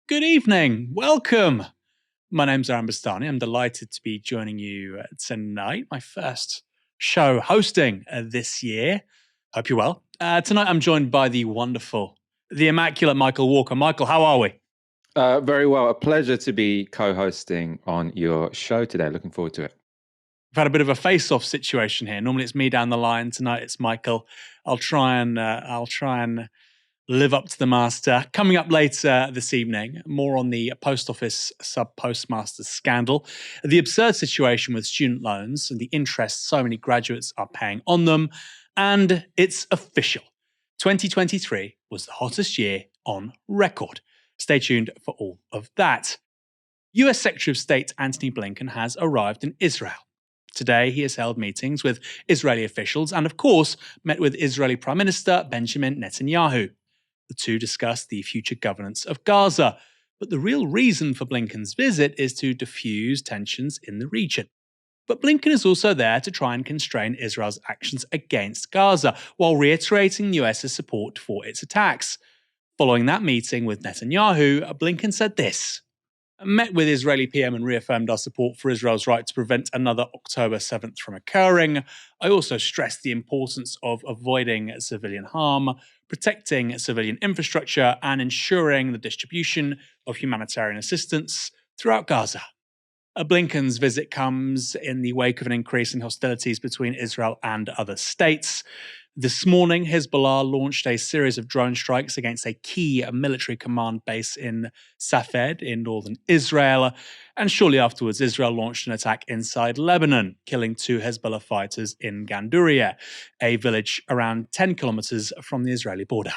Good evening. Welcome. My name's Bastani. I'm delighted to be joining you tonight, my first show hosting this year. Hope you're well. Tonight I'm joined by the wonderful, the immaculate Michael Walker. Michael, how are we? Very well. A pleasure to be co-hosting on your show today. Looking forward to it. We've had a bit of a face-off situation here. Normally it's me down the line. Tonight it's Michael. I'll try and live up to the master. Coming up later this evening, more on the post office sub-postmaster scandal, the absurd situation with student loans and the interest so many graduates are paying on them, and it's official. 2023 was the hottest year on record. Stay tuned for all of that. US Secretary of State Anthony Blinken has arrived in Israel. Today, he has held meetings with Israeli officials and, of course, met with Israeli Prime Minister Benjamin Netanyahu. The two discussed the future governance of Gaza, but the real reason for Blinken's visit is to diffuse tensions in the region. But Blinken is also there to try and constrain Israel's actions against Gaza, while reiterating the US's support for its attacks. Following that meeting with Netanyahu, Blinken said this: "Met with Israeli PM and reaffirmed our support for Israel's right to prevent another October 7th from occurring. I also stressed the importance of avoiding civilian harm, protecting civilian infrastructure, and ensuring the distribution of humanitarian assistance throughout Gaza." Blinken's visit comes in the wake of an increase in hostilities between Israel and other states. This morning, Hezbollah launched a series of drone strikes against a key military command base in Safed in northern Israel. And shortly afterwards, Israel launched an attack inside Lebanon, killing 2 Hezbollah fighters in Gandourieh, a village around 10 kilometers from the Israeli border.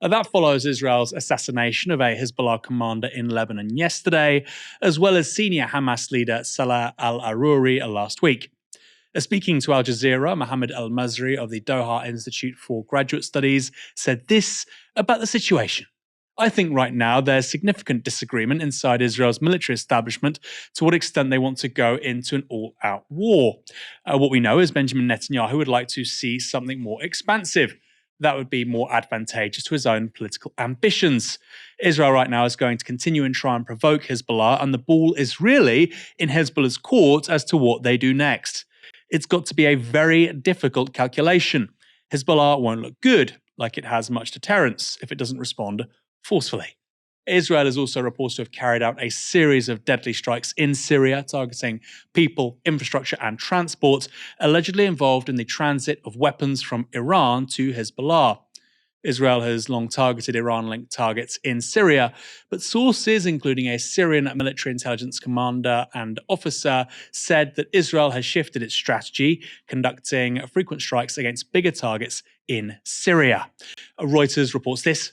That follows Israel's assassination of a Hezbollah commander in Lebanon yesterday, as well as senior Hamas leader Salah al-Aruri last week. Speaking to Al Jazeera, Mohammed al-Mazri of the Doha Institute for Graduate Studies said this about the situation: "I think right now there's significant disagreement inside Israel's military establishment to what extent they want to go into an all-out war. What we know is Benjamin Netanyahu would like to see something more expansive. That would be more advantageous to his own political ambitions. Israel right now is going to continue and try and provoke Hezbollah, and the ball is really in Hezbollah's court as to what they do next. It's got to be a very difficult calculation. Hezbollah won't look good, like it has much deterrence, if it doesn't respond forcefully." Israel is also reported to have carried out a series of deadly strikes in Syria, targeting people, infrastructure, and transport, allegedly involved in the transit of weapons from Iran to Hezbollah. Israel has long targeted Iran-linked targets in Syria, but sources, including a Syrian military intelligence commander and officer, said that Israel has shifted its strategy, conducting frequent strikes against bigger targets in Syria. Reuters reports this.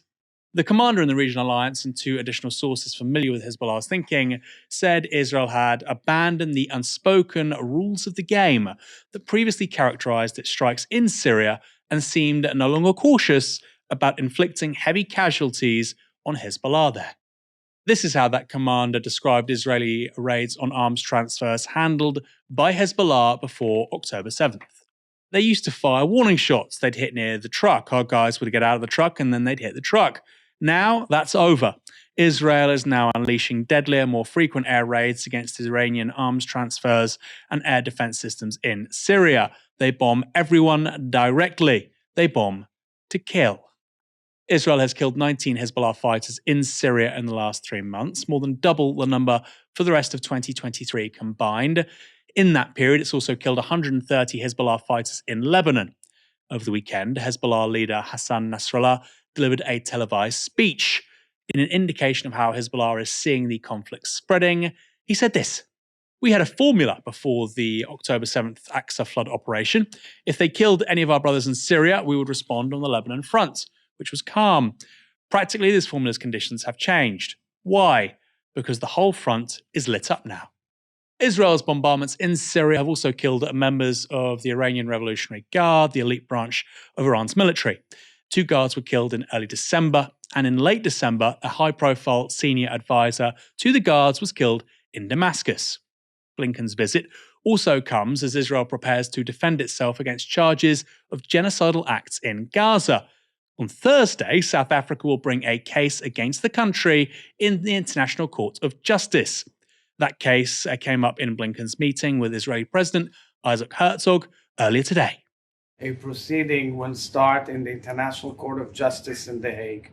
The commander in the regional alliance and 2 additional sources familiar with Hezbollah's thinking said Israel had abandoned the unspoken rules of the game that previously characterized its strikes in Syria and seemed no longer cautious about inflicting heavy casualties on Hezbollah there. This is how that commander described Israeli raids on arms transfers handled by Hezbollah before October 7th. "They used to fire warning shots. They'd hit near the truck. Our guys would get out of the truck and then they'd hit the truck. Now that's over. Israel is now unleashing deadlier, more frequent air raids against Iranian arms transfers and air defense systems in Syria. They bomb everyone directly. They bomb to kill." Israel has killed 19 Hezbollah fighters in Syria in the last 3 months, more than double the number for the rest of 2023 combined. In that period, it's also killed 130 Hezbollah fighters in Lebanon. Over the weekend, Hezbollah leader Hassan Nasrallah delivered a televised speech. In an indication of how Hezbollah is seeing the conflict spreading, he said this: "We had a formula before the October 7th Aqsa flood operation. If they killed any of our brothers in Syria, we would respond on the Lebanon front, which was calm. Practically, this formula's conditions have changed. Why? Because the whole front is lit up now." Israel's bombardments in Syria have also killed members of the Iranian Revolutionary Guard, the elite branch of Iran's military. 2 guards were killed in early December, and in late December, a high-profile senior advisor to the guards was killed in Damascus. Blinken's visit also comes as Israel prepares to defend itself against charges of genocidal acts in Gaza. On Thursday, South Africa will bring a case against the country in the International Court of Justice. That case came up in Blinken's meeting with Israeli President Isaac Herzog earlier today. A proceeding will start in the International Court of Justice in The Hague,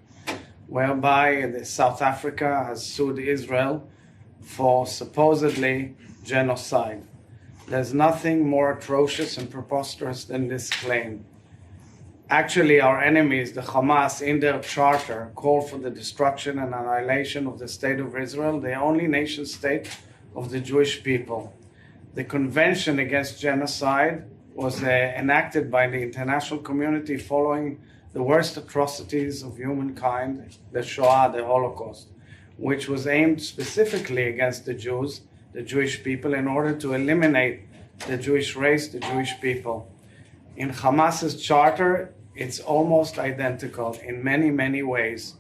whereby South Africa has sued Israel for supposedly genocide. There's nothing more atrocious and preposterous than this claim. Actually, our enemies, the Hamas, in their charter, call for the destruction and annihilation of the State of Israel, the only nation state of the Jewish people. The Convention Against Genocide was enacted by the international community following the worst atrocities of humankind, the Shoah, the Holocaust, which was aimed specifically against the Jews, the Jewish people, in order to eliminate the Jewish race, the Jewish people. In Hamas's charter, it's almost identical in many, many ways.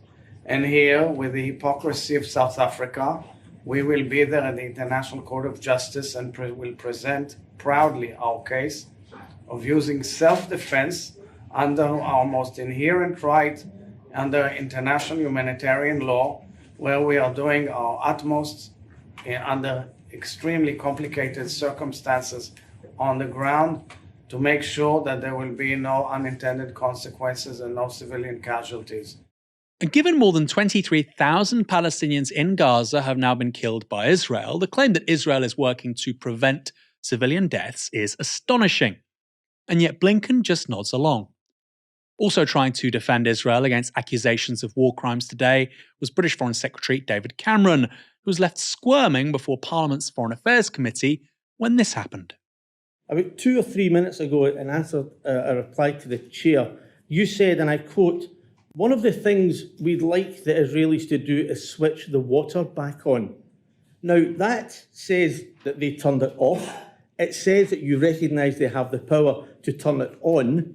And here, with the hypocrisy of South Africa, we will be there at the International Court of Justice and will present proudly our case of using self-defense under our most inherent right under international humanitarian law, where we are doing our utmost under extremely complicated circumstances on the ground to make sure that there will be no unintended consequences and no civilian casualties. And given more than 23,000 Palestinians in Gaza have now been killed by Israel, the claim that Israel is working to prevent civilian deaths is astonishing. And yet Blinken just nods along. Also trying to defend Israel against accusations of war crimes today was British Foreign Secretary David Cameron, who was left squirming before Parliament's Foreign Affairs Committee when this happened. About 2 or 3 minutes ago, in answer a reply to the chair, you said, and I quote, "One of the things we'd like the Israelis to do is switch the water back on." Now, that says that they turned it off. It says that you recognise they have the power to turn it on.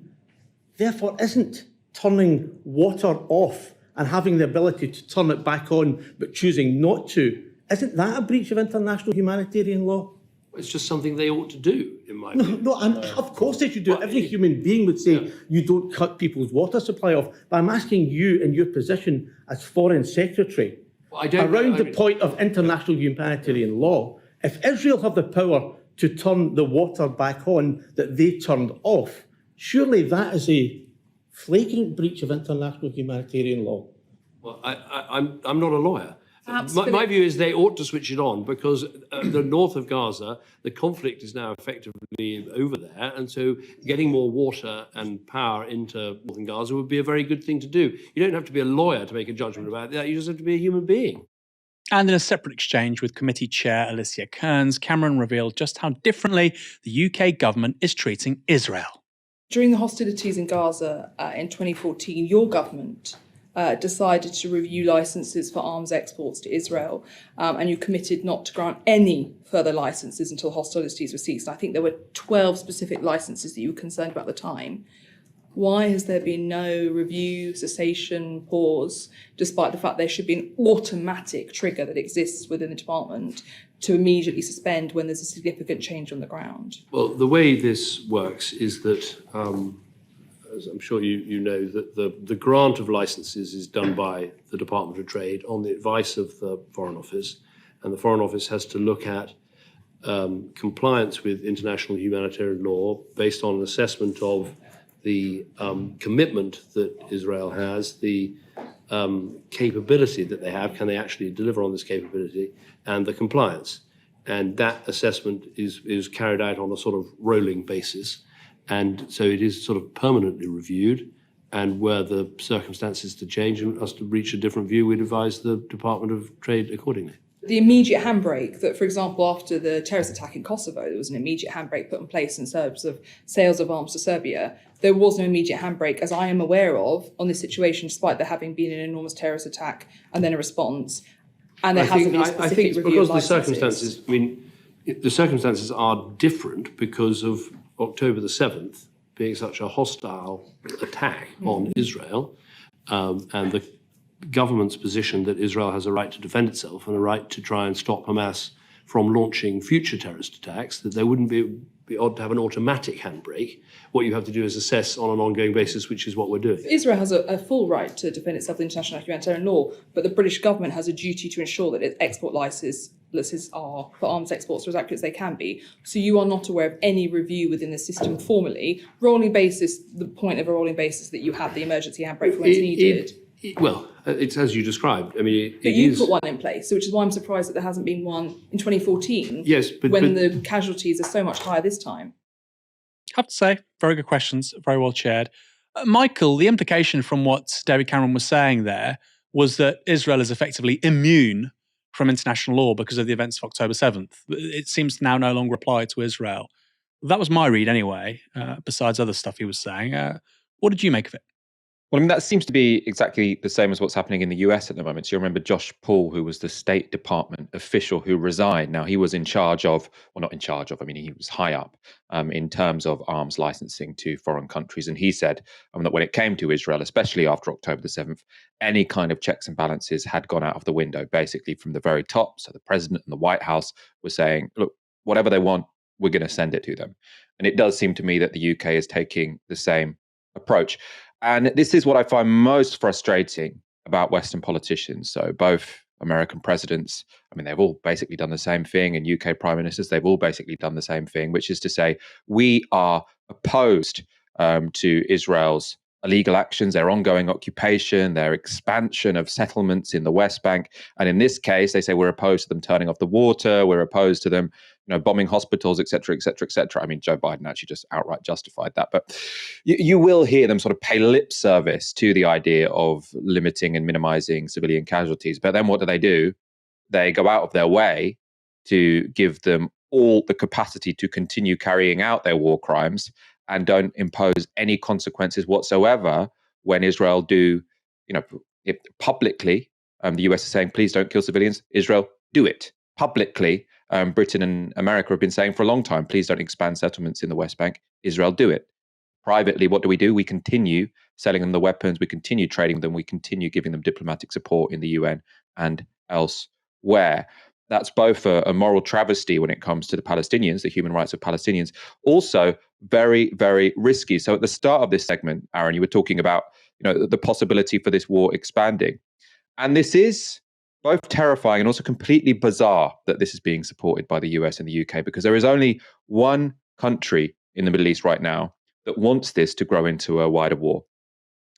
Therefore, isn't turning water off and having the ability to turn it back on but choosing not to, isn't that a breach of international humanitarian law? It's just something they ought to do, in my view. No, of course they should do it. Every human being would say you don't cut people's water supply off. But I'm asking you, in your position as Foreign Secretary, around the point of international humanitarian law, if Israel have the power to turn the water back on that they turned off, surely that is a flagrant breach of international humanitarian law. Well, I'm not a lawyer. My view is they ought to switch it on because the north of Gaza, the conflict is now effectively over there. And so getting more water and power into northern Gaza would be a very good thing to do. You don't have to be a lawyer to make a judgment about that. You just have to be a human being. And in a separate exchange with committee chair Alicia Kearns, Cameron revealed just how differently the UK government is treating Israel. During the hostilities in Gaza in 2014, your government decided to review licences for arms exports to Israel, and you committed not to grant any further licences until hostilities were ceased. I think there were 12 specific licences that you were concerned about at the time. Why has there been no review, cessation, pause, despite the fact there should be an automatic trigger that exists within the department to immediately suspend when there's a significant change on the ground? Well, the way this works is that, as I'm sure you know, that the grant of licenses is done by the Department of Trade on the advice of the Foreign Office, and the Foreign Office has to look at compliance with international humanitarian law based on an assessment of the commitment that Israel has, the capability that they have, can they actually deliver on this capability, and the compliance. And that assessment is carried out on a sort of rolling basis. And so it is sort of permanently reviewed. And where the circumstances to change and us to reach a different view, we'd advise the Department of Trade accordingly. The immediate handbrake that, for example, after the terrorist attack in Kosovo, there was an immediate handbrake put in place in terms of sales of arms to Serbia. There was no immediate handbrake, as I am aware of, on this situation, despite there having been an enormous terrorist attack and then a response. And there hasn't been a specific I think it's review of because the licenses. circumstances, I mean, the circumstances are different because of October the 7th being such a hostile attack on Israel, and the government's position that Israel has a right to defend itself and a right to try and stop Hamas from launching future terrorist attacks, that there wouldn't be odd to have an automatic handbrake. What you have to do is assess on an ongoing basis, which is what we're doing. Israel has a full right to defend itself in international humanitarian law, but the British government has a duty to ensure that its export licenses are for arms exports are as accurate as they can be. So you are not aware of any review within the system formally. Rolling basis, the point of a rolling basis that you have the emergency handbrake for when it's needed. It's as you described. I mean, But you put one in place, which is why I'm surprised that there hasn't been one in 2014. Yes, when the casualties are so much higher this time. I have to say, very good questions, very well chaired. Michael, the implication from what David Cameron was saying there was that Israel is effectively immune from international law because of the events of October 7th. It seems to now no longer apply to Israel. That was my read anyway, besides other stuff he was saying. What did you make of it? Well, I mean, that seems to be exactly the same as what's happening in the US at the moment. So you remember Josh Paul, who was the State Department official who resigned. Now, he was in charge of, well, not in charge of, I mean, he was high up in terms of arms licensing to foreign countries. And he said that when it came to Israel, especially after October the 7th, any kind of checks and balances had gone out of the window, basically from the very top. So the president and the White House were saying, look, whatever they want, we're going to send it to them. And it does seem to me that the UK is taking the same approach. And this is what I find most frustrating about Western politicians. So both American presidents, I mean, they've all basically done the same thing, and UK prime ministers, they've all basically done the same thing, which is to say, we are opposed to Israel's illegal actions, their ongoing occupation, their expansion of settlements in the West Bank. And in this case, they say we're opposed to them turning off the water, we're opposed to them bombing hospitals, et cetera, et cetera, et cetera. I mean, Joe Biden actually just outright justified that. But you will hear them sort of pay lip service to the idea of limiting and minimizing civilian casualties. But then what do? They go out of their way to give them all the capacity to continue carrying out their war crimes and don't impose any consequences whatsoever when Israel do, publicly, the US is saying, please don't kill civilians. Israel, do it. Publicly, Britain and America have been saying for a long time, please don't expand settlements in the West Bank. Israel, do it. Privately, what do? We continue selling them the weapons, we continue trading them, we continue giving them diplomatic support in the UN and elsewhere. That's both a moral travesty when it comes to the Palestinians, the human rights of Palestinians, also very, very risky. So at the start of this segment, Aaron, you were talking about the possibility for this war expanding. And this is both terrifying and also completely bizarre that this is being supported by the US and the UK, because there is only one country in the Middle East right now that wants this to grow into a wider war.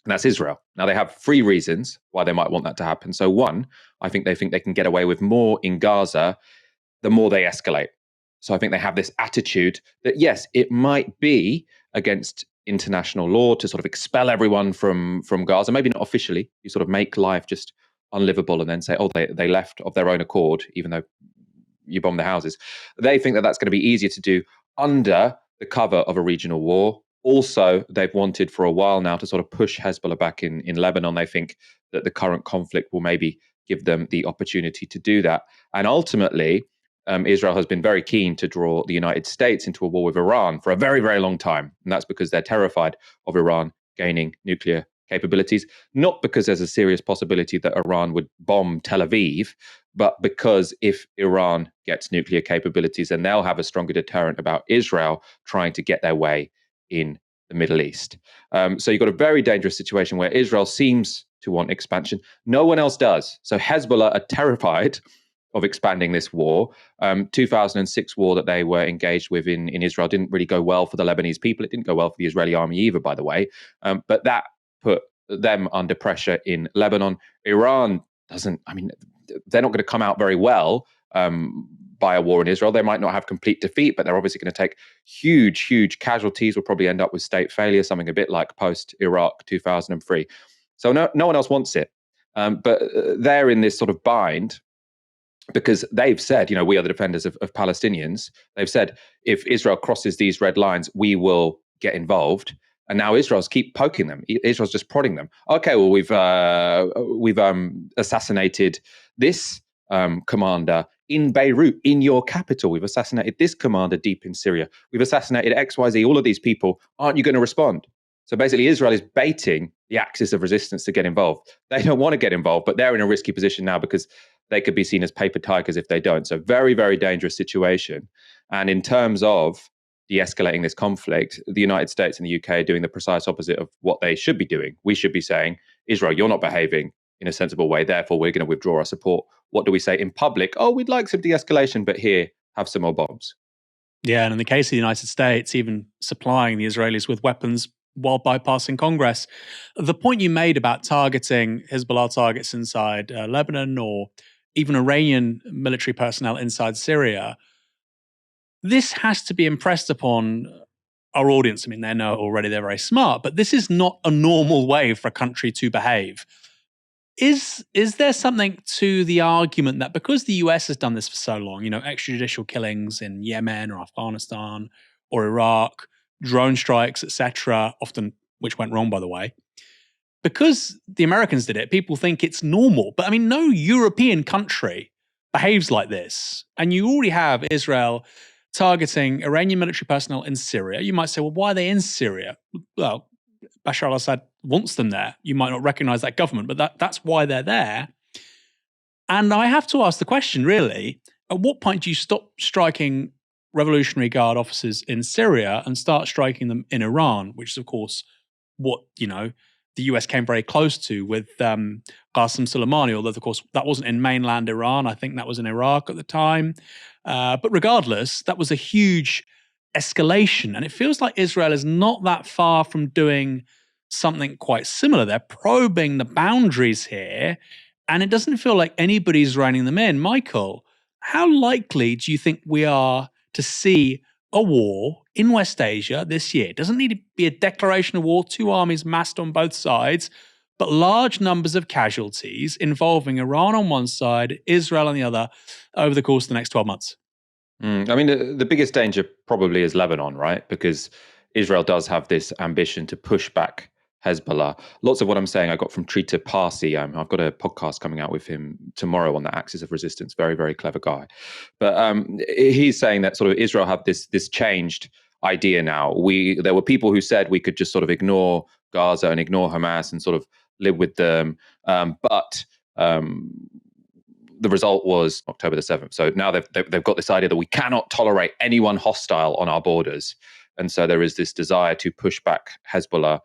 And that's Israel. Now, they have 3 reasons why they might want that to happen. So one, I think they can get away with more in Gaza the more they escalate. So I think they have this attitude that, yes, it might be against international law to sort of expel everyone from Gaza, maybe not officially. You sort of make life just unlivable and then say, oh, they left of their own accord, even though you bomb their houses. They think that that's going to be easier to do under the cover of a regional war. Also, they've wanted for a while now to sort of push Hezbollah back in Lebanon. They think that the current conflict will maybe give them the opportunity to do that. And ultimately, Israel has been very keen to draw the United States into a war with Iran for a very, very long time. And that's because they're terrified of Iran gaining nuclear capabilities, not because there's a serious possibility that Iran would bomb Tel Aviv, but because if Iran gets nuclear capabilities, then they'll have a stronger deterrent about Israel trying to get their way in the Middle East. So you've got a very dangerous situation where Israel seems to want expansion. No one else does. So Hezbollah are terrified of expanding this war. 2006 war that they were engaged with in Israel didn't really go well for the Lebanese people. It didn't go well for the Israeli army either, by the way. But that put them under pressure in Lebanon. Iran doesn't, I mean, they're not going to come out very well by a war in Israel. They might not have complete defeat, but they're obviously going to take huge, huge casualties. We'll probably end up with state failure, something a bit like post-Iraq 2003. So no one else wants it. But they're in this sort of bind because they've said, we are the defenders of Palestinians. They've said, if Israel crosses these red lines, we will get involved. And now Israel's keep poking them. Israel's just prodding them. Okay, well, we've assassinated this commander in Beirut, in your capital. We've assassinated this commander deep in Syria. We've assassinated XYZ, all of these people. Aren't you going to respond? So basically, Israel is baiting the axis of resistance to get involved. They don't want to get involved, but they're in a risky position now because they could be seen as paper tigers if they don't. So very, very dangerous situation. And in terms of de-escalating this conflict, the United States and the UK are doing the precise opposite of what they should be doing. We should be saying, Israel, you're not behaving in a sensible way, therefore we're going to withdraw our support. What do we say in public? Oh, we'd like some de-escalation, but here, have some more bombs. Yeah, and in the case of the United States, even supplying the Israelis with weapons while bypassing Congress. The point you made about targeting Hezbollah targets inside Lebanon or even Iranian military personnel inside Syria, this has to be impressed upon our audience. I mean, they know already, they're very smart, but this is not a normal way for a country to behave. Is there something to the argument that because the US has done this for so long, extrajudicial killings in Yemen or Afghanistan or Iraq, drone strikes, etc., often which went wrong, by the way, because the Americans did it, people think it's normal. But I mean, no European country behaves like this. And you already have Israel targeting Iranian military personnel in Syria. You might say, well, why are they in Syria? Well, Bashar al-Assad wants them there. You might not recognize that government, but that's why they're there. And I have to ask the question, really, at what point do you stop striking Revolutionary Guard officers in Syria and start striking them in Iran, which is, of course, what, the US came very close to with Qasem Soleimani, although, of course, that wasn't in mainland Iran. I think that was in Iraq at the time. But regardless, that was a huge escalation. And it feels like Israel is not that far from doing something quite similar. They're probing the boundaries here, and it doesn't feel like anybody's reining them in. Michael, how likely do you think we are to see a war in West Asia this year? It doesn't need to be a declaration of war, two armies massed on both sides, but large numbers of casualties involving Iran on one side, Israel on the other, over the course of the next 12 months. I mean, the biggest danger probably is Lebanon, right? Because Israel does have this ambition to push back Hezbollah. Lots of what I'm saying I got from Trita Parsi. I've got a podcast coming out with him tomorrow on the axis of resistance. Very, very clever guy. But he's saying that sort of Israel have this changed idea now. There were people who said we could just sort of ignore Gaza and ignore Hamas and sort of live with them. But the result was October the 7th. So now they've got this idea that we cannot tolerate anyone hostile on our borders. And so there is this desire to push back Hezbollah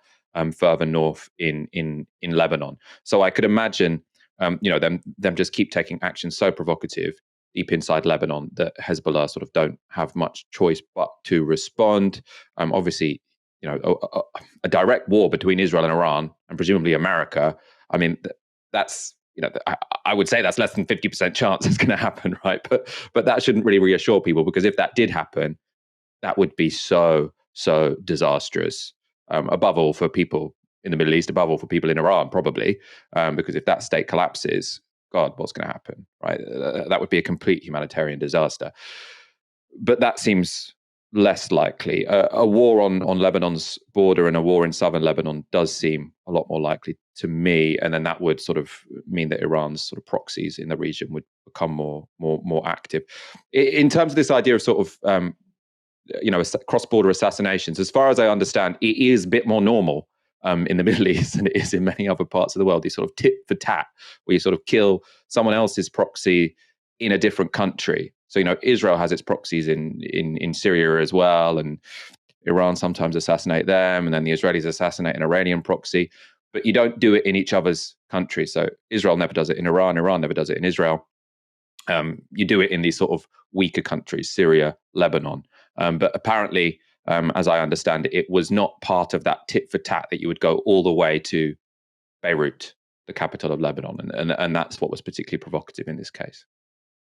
further north in Lebanon. So I could imagine, them just keep taking action so provocative deep inside Lebanon that Hezbollah sort of don't have much choice but to respond. Obviously, a direct war between Israel and Iran and presumably America. I mean, that's, I would say that's less than 50% chance it's going to happen, right? But that shouldn't really reassure people, because if that did happen, that would be so disastrous. Above all for people in the Middle East, above all for people in Iran, probably, because if that state collapses, God, what's going to happen, right? That would be a complete humanitarian disaster. But that seems less likely. A war on Lebanon's border and a war in southern Lebanon does seem a lot more likely to me, and then that would sort of mean that Iran's sort of proxies in the region would become more active. In terms of this idea of sort of cross-border assassinations, as far as I understand, it is a bit more normal in the Middle East than it is in many other parts of the world. These sort of tit for tat, where you sort of kill someone else's proxy in a different country. So, Israel has its proxies in Syria as well, and Iran sometimes assassinate them, and then the Israelis assassinate an Iranian proxy. But you don't do it in each other's countries. So Israel never does it in Iran. Iran never does it in Israel. You do it in these sort of weaker countries, Syria, Lebanon. But apparently, as I understand it, it was not part of that tit for tat that you would go all the way to Beirut, the capital of Lebanon. And that's what was particularly provocative in this case.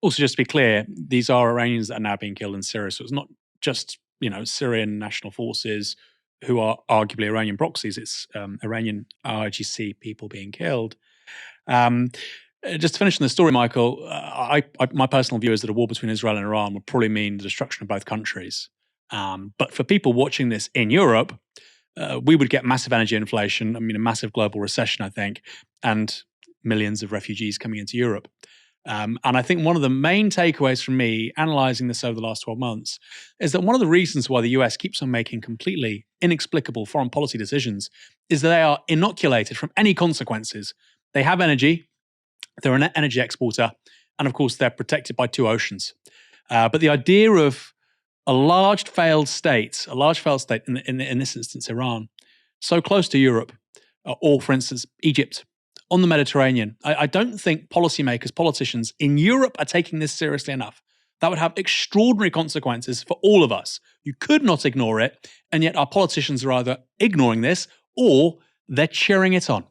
Also, just to be clear, these are Iranians that are now being killed in Syria. So it's not just, Syrian national forces who are arguably Iranian proxies. It's Iranian IRGC people being killed. Just to finish on the story, Michael, my personal view is that a war between Israel and Iran would probably mean the destruction of both countries. But for people watching this in Europe, we would get massive energy inflation, a massive global recession, I think, and millions of refugees coming into Europe. And I think one of the main takeaways from me analysing this over the last 12 months is that one of the reasons why the US keeps on making completely inexplicable foreign policy decisions is that they are inoculated from any consequences. They have energy, they're an energy exporter, and of course they're protected by two oceans. But the idea of a large failed state in this instance, Iran, so close to Europe, or for instance, Egypt, on the Mediterranean. I don't think policymakers, politicians in Europe are taking this seriously enough. That would have extraordinary consequences for all of us. You could not ignore it, and yet our politicians are either ignoring this or they're cheering it on.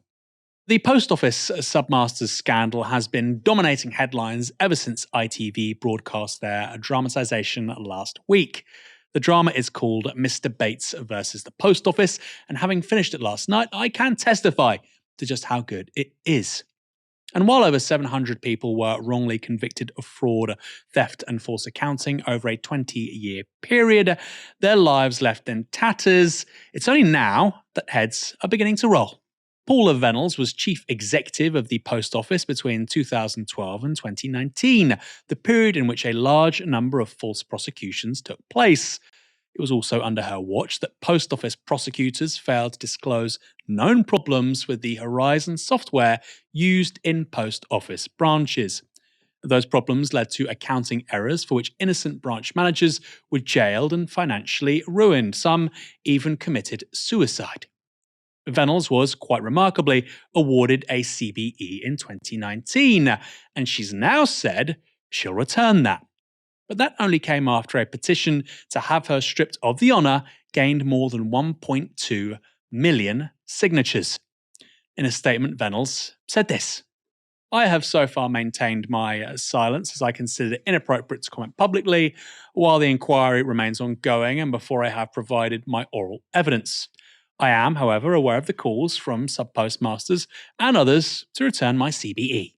The Post Office submasters scandal has been dominating headlines ever since ITV broadcast their dramatisation last week. The drama is called Mr. Bates versus the Post Office, and having finished it last night, I can testify to just how good it is. And while over 700 people were wrongly convicted of fraud, theft and false accounting over a 20-year period, their lives left in tatters, it's only now that heads are beginning to roll. Paula Venables was chief executive of the Post Office between 2012 and 2019, the period in which a large number of false prosecutions took place. It was also under her watch that Post Office prosecutors failed to disclose known problems with the Horizon software used in Post Office branches. Those problems led to accounting errors for which innocent branch managers were jailed and financially ruined. Some even committed suicide. Venables was, quite remarkably, awarded a CBE in 2019, and she's now said she'll return that. But that only came after a petition to have her stripped of the honour gained more than 1.2 million signatures. In a statement, Venables said this: "I have so far maintained my silence as I consider it inappropriate to comment publicly while the inquiry remains ongoing and before I have provided my oral evidence. I am, however, aware of the calls from sub-postmasters and others to return my CBE.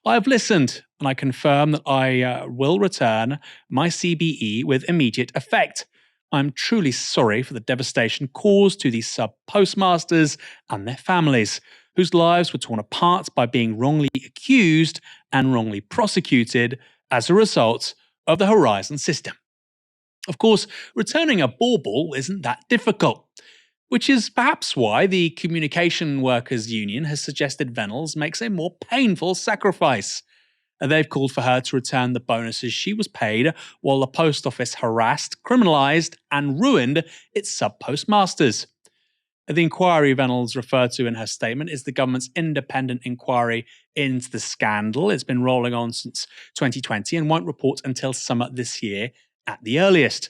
I have listened, and I confirm that I will return my CBE with immediate effect. I'm truly sorry for the devastation caused to these sub-postmasters and their families, whose lives were torn apart by being wrongly accused and wrongly prosecuted as a result of the Horizon system." Of course, returning a bauble isn't that difficult, which is perhaps why the Communication Workers Union has suggested Venables makes a more painful sacrifice. They've called for her to return the bonuses she was paid while the Post Office harassed, criminalised and ruined its sub-postmasters. The inquiry Venables referred to in her statement is the government's independent inquiry into the scandal. It's been rolling on since 2020 and won't report until summer this year at the earliest.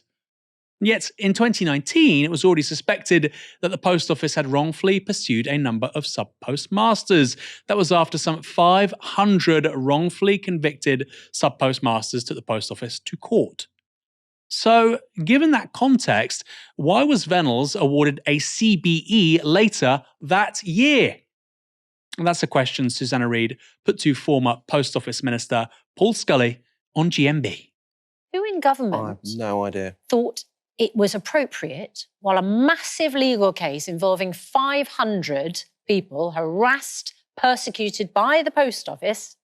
Yet, in 2019, it was already suspected that the Post Office had wrongfully pursued a number of sub-postmasters. That was after some 500 wrongfully convicted sub-postmasters took the Post Office to court. So, given that context, why was Venables awarded a CBE later that year? And that's a question Susanna Reid put to former Post Office Minister Paul Scully on GMB. Who in government I have no idea. thought it was appropriate, while a massive legal case involving 500 people harassed, persecuted by the Post Office,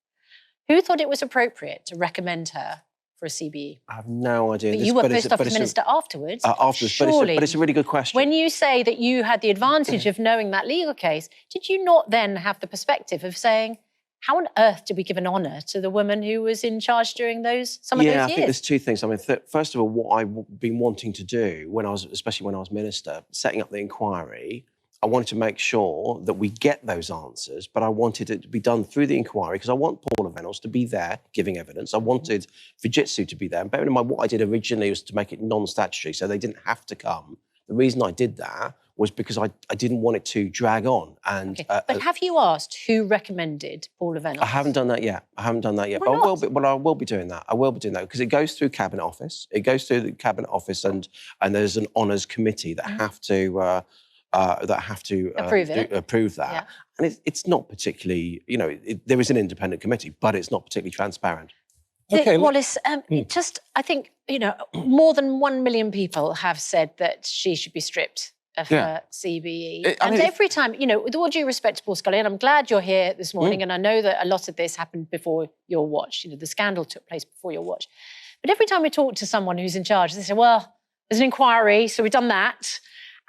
who thought it was appropriate to recommend her for a CBE? I have no idea. But you were Post Office Minister afterwards. Surely, but it's a really good question. When you say that you had the advantage of knowing that legal case, did you not then have the perspective of saying, how on earth did we give an honour to the woman who was in charge during some of those years? Yeah, I think there's two things. I mean, first of all, what I've been wanting to do especially when I was minister, setting up the inquiry, I wanted to make sure that we get those answers, but I wanted it to be done through the inquiry because I want Paula Venables to be there giving evidence. I wanted Fujitsu to be there. And bearing in mind, what I did originally was to make it non-statutory, so they didn't have to come. The reason I did that was because I didn't want it to drag on. And okay. But have you asked who recommended Paula Venables? I haven't done that yet. Why but not? I will be doing that. I will be doing that because it goes through Cabinet Office. It goes through the Cabinet Office, and there's an honours committee that have to approve that. Yeah. And it's not particularly, there is an independent committee, but it's not particularly transparent. Okay, Wallace, I think, more than 1 million people have said that she should be stripped of her CBE. Every time, with all due respect to Paul Scully, and I'm glad you're here this morning, and I know that a lot of this happened before your watch, the scandal took place before your watch. But every time we talk to someone who's in charge, they say, well, there's an inquiry, so we've done that.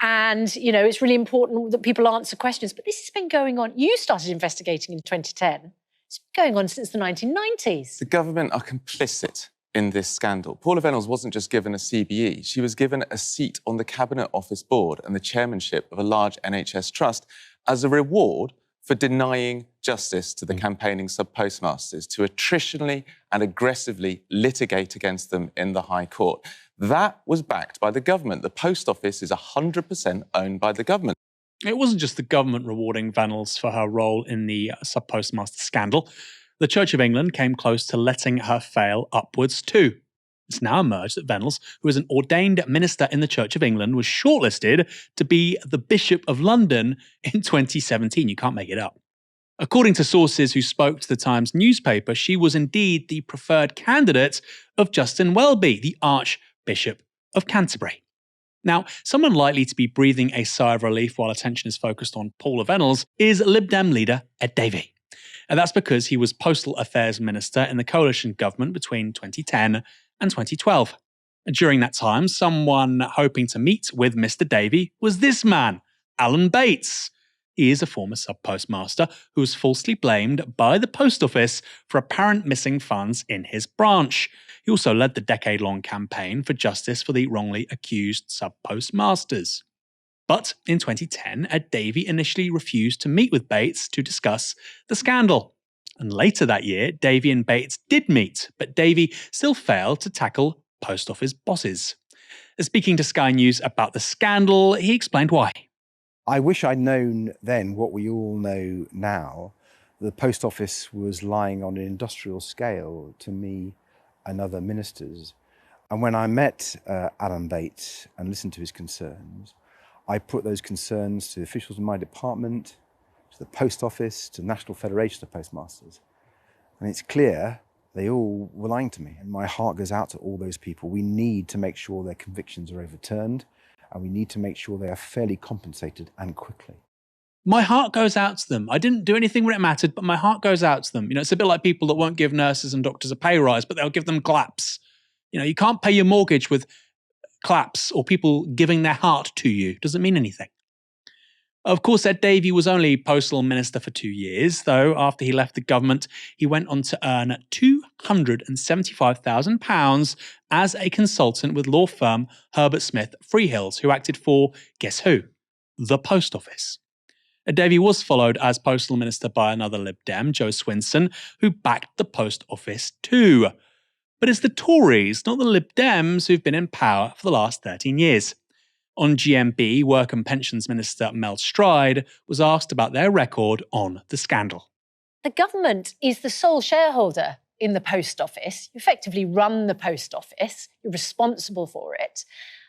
And, it's really important that people answer questions. But this has been going on. You started investigating in 2010. It's been going on since the 1990s. The government are complicit in this scandal. Paula Venables wasn't just given a CBE, she was given a seat on the Cabinet Office Board and the chairmanship of a large NHS trust as a reward for denying justice to the campaigning sub-postmasters, to attritionally and aggressively litigate against them in the High Court. That was backed by the government. The Post Office is 100% owned by the government. It wasn't just the government rewarding Venables for her role in the sub-postmaster scandal. The Church of England came close to letting her fail upwards too. It's now emerged that Venables, who is an ordained minister in the Church of England, was shortlisted to be the Bishop of London in 2017. You can't make it up. According to sources who spoke to the Times newspaper, she was indeed the preferred candidate of Justin Welby, the Archbishop of Canterbury. Now, someone likely to be breathing a sigh of relief while attention is focused on Paula Venables is Lib Dem leader Ed Davey. And that's because he was Postal Affairs Minister in the coalition government between 2010 and 2012. During that time, someone hoping to meet with Mr. Davey was this man, Alan Bates. He is a former sub-postmaster who was falsely blamed by the Post Office for apparent missing funds in his branch. He also led the decade-long campaign for justice for the wrongly accused sub-postmasters. But in 2010, Ed Davey initially refused to meet with Bates to discuss the scandal. And later that year, Davey and Bates did meet, but Davey still failed to tackle Post Office bosses. Speaking to Sky News about the scandal, he explained why. I wish I'd known then what we all know now. The Post Office was lying on an industrial scale to me and other ministers. And when I met Alan Bates and listened to his concerns, I put those concerns to the officials in my department, to the Post Office, to the National Federation of Postmasters. And it's clear they all were lying to me. And my heart goes out to all those people. We need to make sure their convictions are overturned, and we need to make sure they are fairly compensated and quickly. My heart goes out to them. I didn't do anything when it mattered, but my heart goes out to them. It's a bit like people that won't give nurses and doctors a pay rise, but they'll give them claps. You can't pay your mortgage with claps or people giving their heart to you. It doesn't mean anything. Of course, Ed Davey was only postal minister for 2 years, though after he left the government, he went on to earn £275,000 as a consultant with law firm Herbert Smith Freehills, who acted for, guess who? The Post Office. Ed Davey was followed as postal minister by another Lib Dem, Joe Swinson, who backed the Post Office too. But it's the Tories, not the Lib Dems, who've been in power for the last 13 years. On GMB, Work and Pensions Minister Mel Stride was asked about their record on the scandal. The government is the sole shareholder in the Post Office. You effectively run the Post Office. You're responsible for it.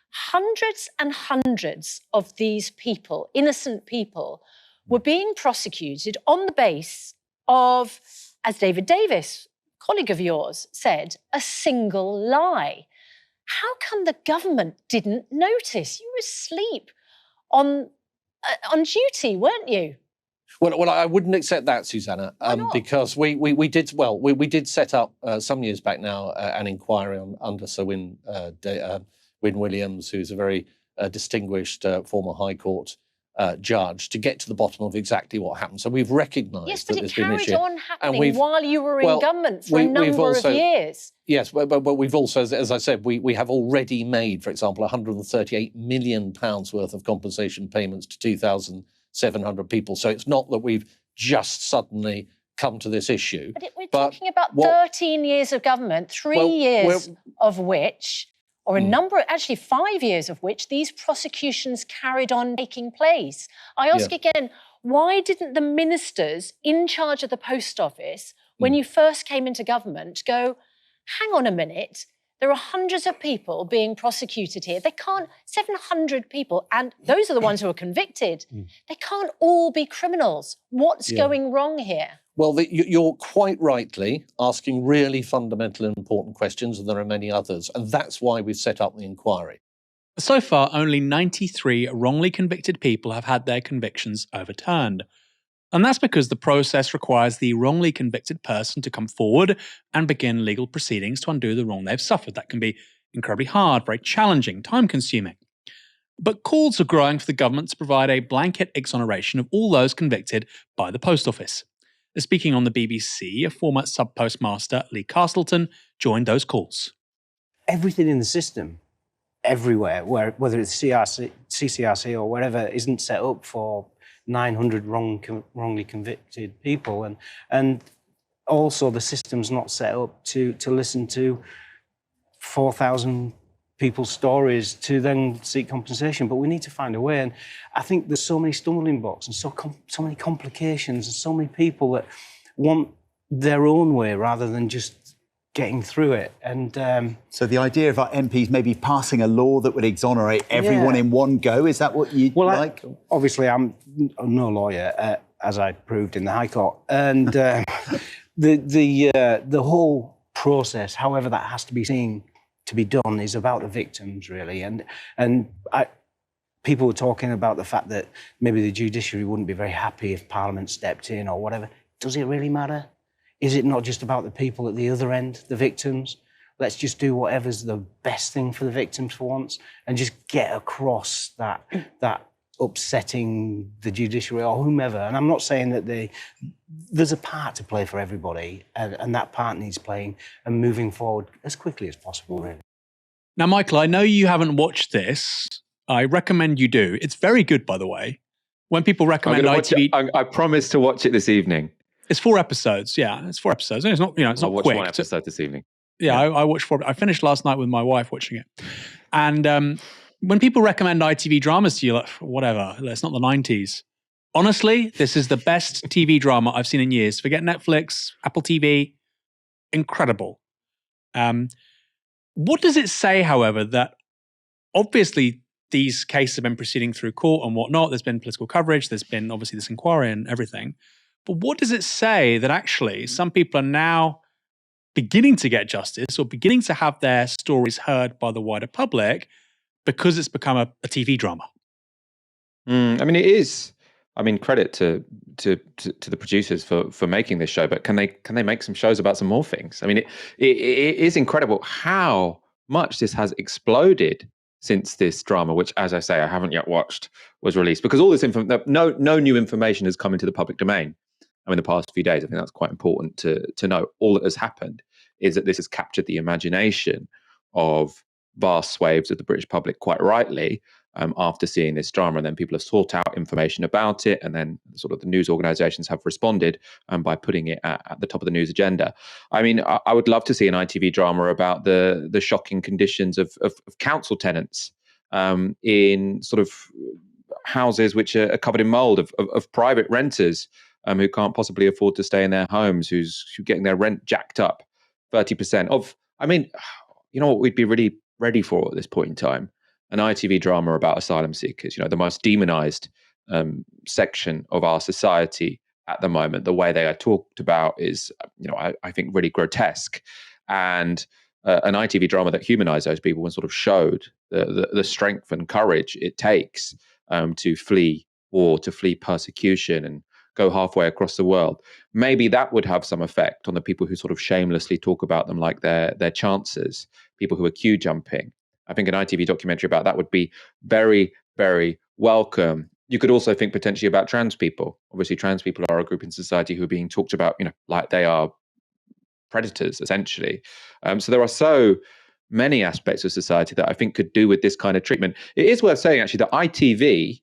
Hundreds and hundreds of these people, innocent people, were being prosecuted on the basis of, as David Davis, colleague of yours, said, a single lie. How come the government didn't notice? You were asleep on duty, weren't you? Well, I wouldn't accept that, Susanna, because we did set up some years back now an inquiry under Sir Wyn Williams, who's a very distinguished former High Court judge, to get to the bottom of exactly what happened. So we've recognised that there's been an issue. Yes, but it carried on happening while you were in government for a number of years. Yes, but we've also, as I said, we have already made, for example, £138 million worth of compensation payments to 2,700 people. So it's not that we've just suddenly come to this issue. But we're talking about 13 years of government, 3 years of which, or a number, actually 5 years of which, these prosecutions carried on taking place. I ask again, why didn't the ministers in charge of the Post Office, when you first came into government, go, hang on a minute, there are hundreds of people being prosecuted here. They can't, 700 people, and those are the ones who are convicted. They can't all be criminals. What's going wrong here? Well, you're quite rightly asking really fundamental and important questions, and there are many others. And that's why we've set up the inquiry. So far, only 93 wrongly convicted people have had their convictions overturned. And that's because the process requires the wrongly convicted person to come forward and begin legal proceedings to undo the wrong they've suffered. That can be incredibly hard, very challenging, time-consuming. But calls are growing for the government to provide a blanket exoneration of all those convicted by the Post Office. Speaking on the BBC, a former sub-postmaster, Lee Castleton, joined those calls. everything in the system, everywhere, whether it's CCRC or wherever, isn't set up for 900 wrongly convicted people, and also the system's not set up to listen to 4,000 people's stories to then seek compensation. But we need to find a way, and I think there's so many stumbling blocks and so many complications and so many people that want their own way rather than just getting through it. And so the idea of our MPs maybe passing a law that would exonerate everyone in one go, is that what you'd like? Obviously, I'm no lawyer, as I proved in the High Court. And the whole process, however that has to be seen to be done, is about the victims, really. And people were talking about the fact that maybe the judiciary wouldn't be very happy if Parliament stepped in or whatever. Does it really matter? Is it not just about the people at the other end, the victims? Let's just do whatever's the best thing for the victims for once and just get across that upsetting the judiciary or whomever. And I'm not saying that there's a part to play for everybody, and that part needs playing and moving forward as quickly as possible, really. Now, Michael, I know you haven't watched this. I recommend you do. It's very good, by the way. When people recommend ITV... I promise to watch it this evening. It's 4 episodes, yeah. It's 4 episodes. It's not, it's not quick. I'll watch 1 episode this evening. Yeah, I watched 4. I finished last night with my wife watching it. And when people recommend ITV dramas to you, like, whatever, it's not the 90s. Honestly, this is the best TV drama I've seen in years. Forget Netflix, Apple TV. Incredible. What does it say, however, that obviously these cases have been proceeding through court and whatnot. There's been political coverage. There's been obviously this inquiry and everything. But what does it say that actually some people are now beginning to get justice or beginning to have their stories heard by the wider public because it's become a TV drama? I mean, it is. I mean, credit to the producers for making this show, but can they make some shows about some more things? I mean, it is incredible how much this has exploded since this drama, which, as I say, I haven't yet watched, was released, because all this no new information has come into the public domain. I mean, the past few days, I think that's quite important to know. All that has happened is that this has captured the imagination of vast swathes of the British public, quite rightly, after seeing this drama. And then people have sought out information about it, and then sort of the news organisations have responded by putting it at the top of the news agenda. I mean, I would love to see an ITV drama about the shocking conditions of council tenants in sort of houses which are covered in mould, of private renters who can't possibly afford to stay in their homes, who's getting their rent jacked up 30% of. I mean, you know what we'd be really ready for at this point in time? An ITV drama about asylum seekers, the most demonized section of our society at the moment. The way they are talked about is, I think really grotesque. And an ITV drama that humanized those people and sort of showed the strength and courage it takes to flee war, to flee persecution, and go halfway across the world. Maybe that would have some effect on the people who sort of shamelessly talk about them like their chances, people who are queue jumping. I think an ITV documentary about that would be very, very welcome. You could also think potentially about trans people. Obviously, trans people are a group in society who are being talked about, like they are predators, essentially. So there are so many aspects of society that I think could do with this kind of treatment. It is worth saying, actually, that ITV,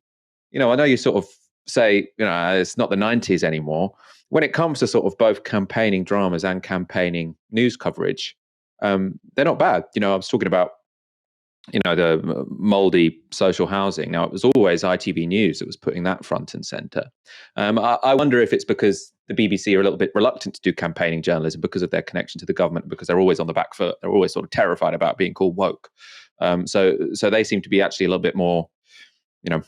I know you sort of say, it's not the 90s anymore. When it comes to sort of both campaigning dramas and campaigning news coverage, they're not bad. I was talking about, the mouldy social housing. Now, it was always ITV News that was putting that front and centre. I wonder if it's because the BBC are a little bit reluctant to do campaigning journalism because of their connection to the government, because they're always on the back foot. They're always sort of terrified about being called woke. So they seem to be actually a little bit more,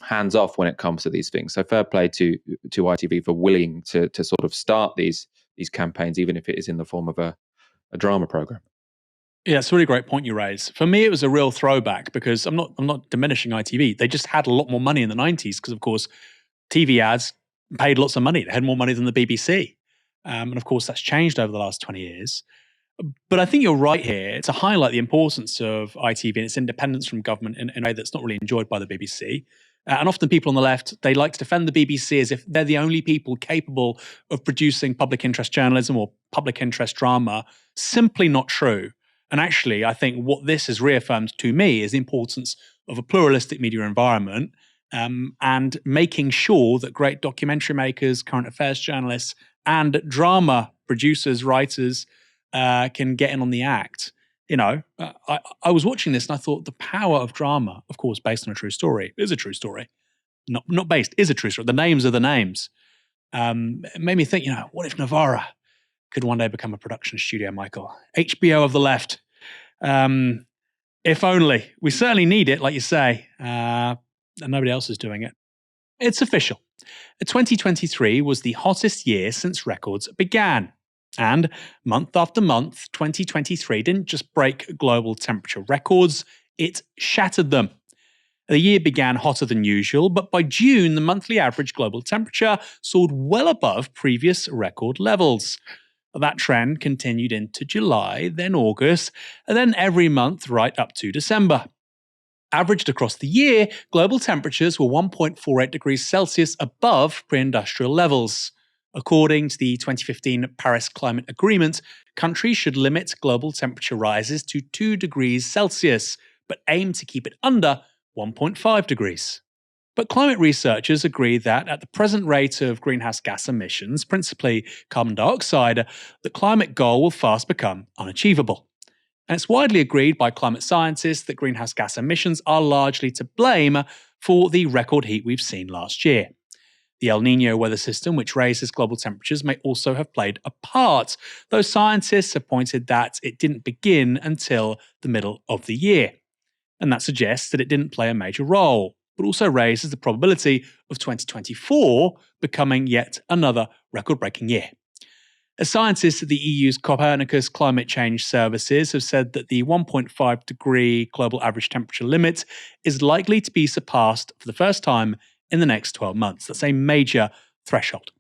hands off when it comes to these things. So fair play to ITV for willing to sort of start these campaigns, even if it is in the form of a drama program. Yeah, it's a really great point you raise. For me, it was a real throwback because I'm not diminishing ITV. They just had a lot more money in the 90s because, of course, TV ads paid lots of money. They had more money than the BBC. And, of course, that's changed over the last 20 years. But I think you're right here to highlight the importance of ITV and its independence from government in a way that's not really enjoyed by the BBC. And often people on the left, they like to defend the BBC as if they're the only people capable of producing public interest journalism or public interest drama. Simply not true. And actually, I think what this has reaffirmed to me is the importance of a pluralistic media environment, and making sure that great documentary makers, current affairs journalists, and drama producers, writers can get in on the act. I was watching this and I thought the power of drama, of course, based on a true story, is a true story. Not based, is a true story. The names are the names. It made me think, what if Novara could one day become a production studio, Michael? HBO of the left. If only. We certainly need it, like you say, and nobody else is doing it. It's official. 2023 was the hottest year since records began. And month after month, 2023 didn't just break global temperature records, it shattered them. The year began hotter than usual, but by June, the monthly average global temperature soared well above previous record levels. That trend continued into July, then August, and then every month right up to December. Averaged across the year, global temperatures were 1.48 degrees Celsius above pre-industrial levels. According to the 2015 Paris Climate Agreement, countries should limit global temperature rises to 2 degrees Celsius, but aim to keep it under 1.5 degrees. But climate researchers agree that at the present rate of greenhouse gas emissions, principally carbon dioxide, the climate goal will fast become unachievable. And it's widely agreed by climate scientists that greenhouse gas emissions are largely to blame for the record heat we've seen last year. The El Niño weather system, which raises global temperatures, may also have played a part, though scientists have pointed that it didn't begin until the middle of the year. And that suggests that it didn't play a major role, but also raises the probability of 2024 becoming yet another record-breaking year. As scientists at the EU's Copernicus Climate Change Services have said that the 1.5 degree global average temperature limit is likely to be surpassed for the first time in the next 12 months. That's a major threshold.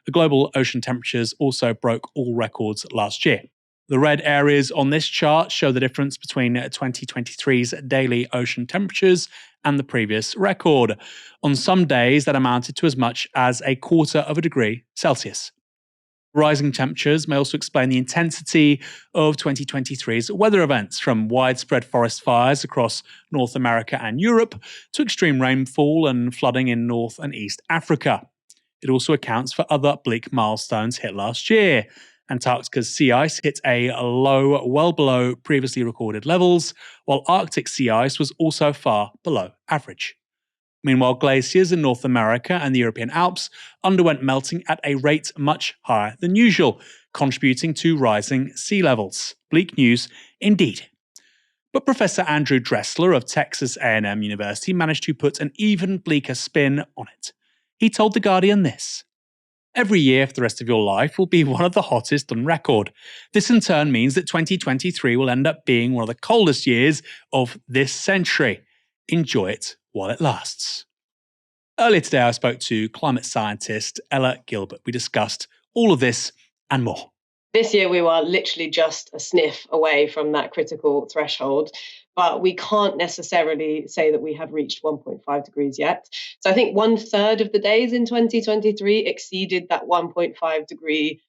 The global ocean temperatures also broke all records last year. The red areas on this chart show the difference between 2023's daily ocean temperatures and the previous record. On some days, that amounted to as much as 1/4 degree Celsius. Rising temperatures may also explain the intensity of 2023's weather events, from widespread forest fires across North America and Europe to extreme rainfall and flooding in North and East Africa. It also accounts for other bleak milestones hit last year. Antarctica's sea ice hit a low well below previously recorded levels, while Arctic sea ice was also far below average. Meanwhile, glaciers in North America and the European Alps underwent melting at a rate much higher than usual, contributing to rising sea levels. Bleak news indeed. But Professor Andrew Dressler of Texas A&M University managed to put an even bleaker spin on it. He told The Guardian this: "Every year for the rest of your life will be one of the hottest on record. This in turn means that 2023 will end up being one of the coldest years of this century. Enjoy it while it lasts." Earlier today, I spoke to climate scientist Ella Gilbert. We discussed all of this and more. This year, we were literally just a sniff away from that critical threshold, but we can't necessarily say that we have reached 1.5 degrees yet. So I think 1/3 of the days in 2023 exceeded that 1.5 degree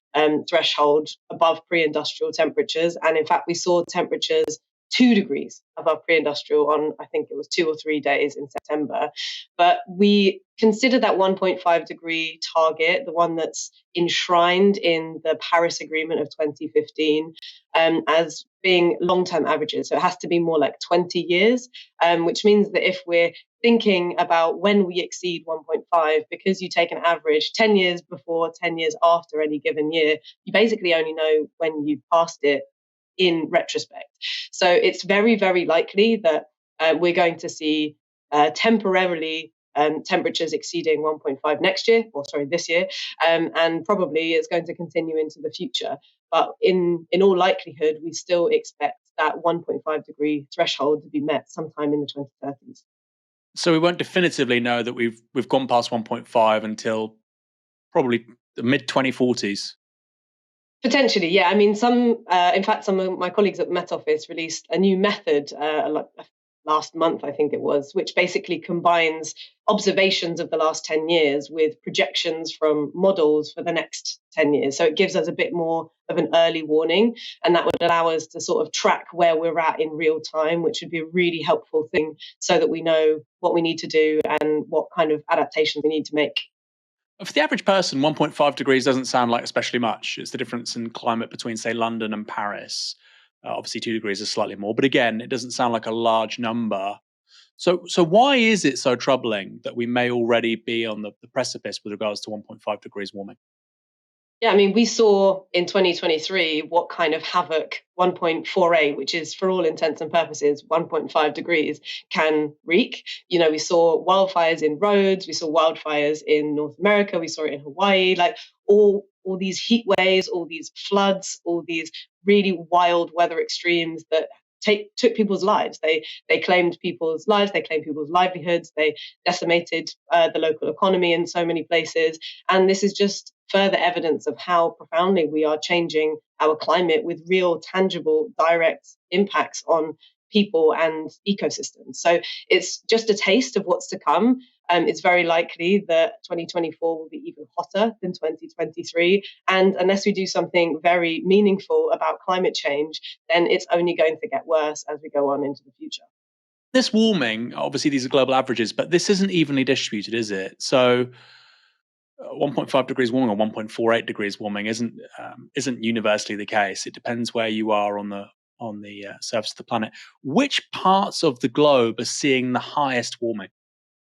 threshold above pre-industrial temperatures. And in fact, we saw temperatures 2 degrees above pre-industrial on, I think it was 2 or 3 days in September. But we consider that 1.5 degree target, the one that's enshrined in the Paris Agreement of 2015, as being long-term averages. So it has to be more like 20 years, which means that if we're thinking about when we exceed 1.5, because you take an average 10 years before, 10 years after any given year, you basically only know when you've passed it in retrospect. So it's very, very likely that we're going to see temporarily temperatures exceeding 1.5 this year, and probably it's going to continue into the future. But in all likelihood, we still expect that 1.5 degree threshold to be met sometime in the 2030s. So we won't definitively know that we've gone past 1.5 until probably the mid-2040s. Potentially, yeah. I mean, in fact, some of my colleagues at the Met Office released a new method last month, I think it was, which basically combines observations of the last 10 years with projections from models for the next 10 years. So it gives us a bit more of an early warning, and that would allow us to sort of track where we're at in real time, which would be a really helpful thing so that we know what we need to do and what kind of adaptations we need to make. For the average person, 1.5 degrees doesn't sound like especially much. It's the difference in climate between, say, London and Paris. Obviously, 2 degrees is slightly more, but again, it doesn't sound like a large number. So why is it so troubling that we may already be on the precipice with regards to 1.5 degrees warming? Yeah, I mean, we saw in 2023 what kind of havoc 1.48, which is for all intents and purposes 1.5 degrees, can wreak. You know, we saw wildfires in Rhodes, we saw wildfires in North America, we saw it in Hawaii, like all these heat waves, all these floods, all these really wild weather extremes that took people's lives. They claimed people's lives, they claimed people's livelihoods, they decimated the local economy in so many places. And this is just further evidence of how profoundly we are changing our climate with real, tangible, direct impacts on people and ecosystems. So it's just a taste of what's to come. It's very likely that 2024 will be even hotter than 2023. And unless we do something very meaningful about climate change, then it's only going to get worse as we go on into the future. This warming, obviously these are global averages, but this isn't evenly distributed, is it? So 1.5 degrees warming or 1.48 degrees warming isn't universally the case. It depends where you are on the surface of the planet. Which parts of the globe are seeing the highest warming?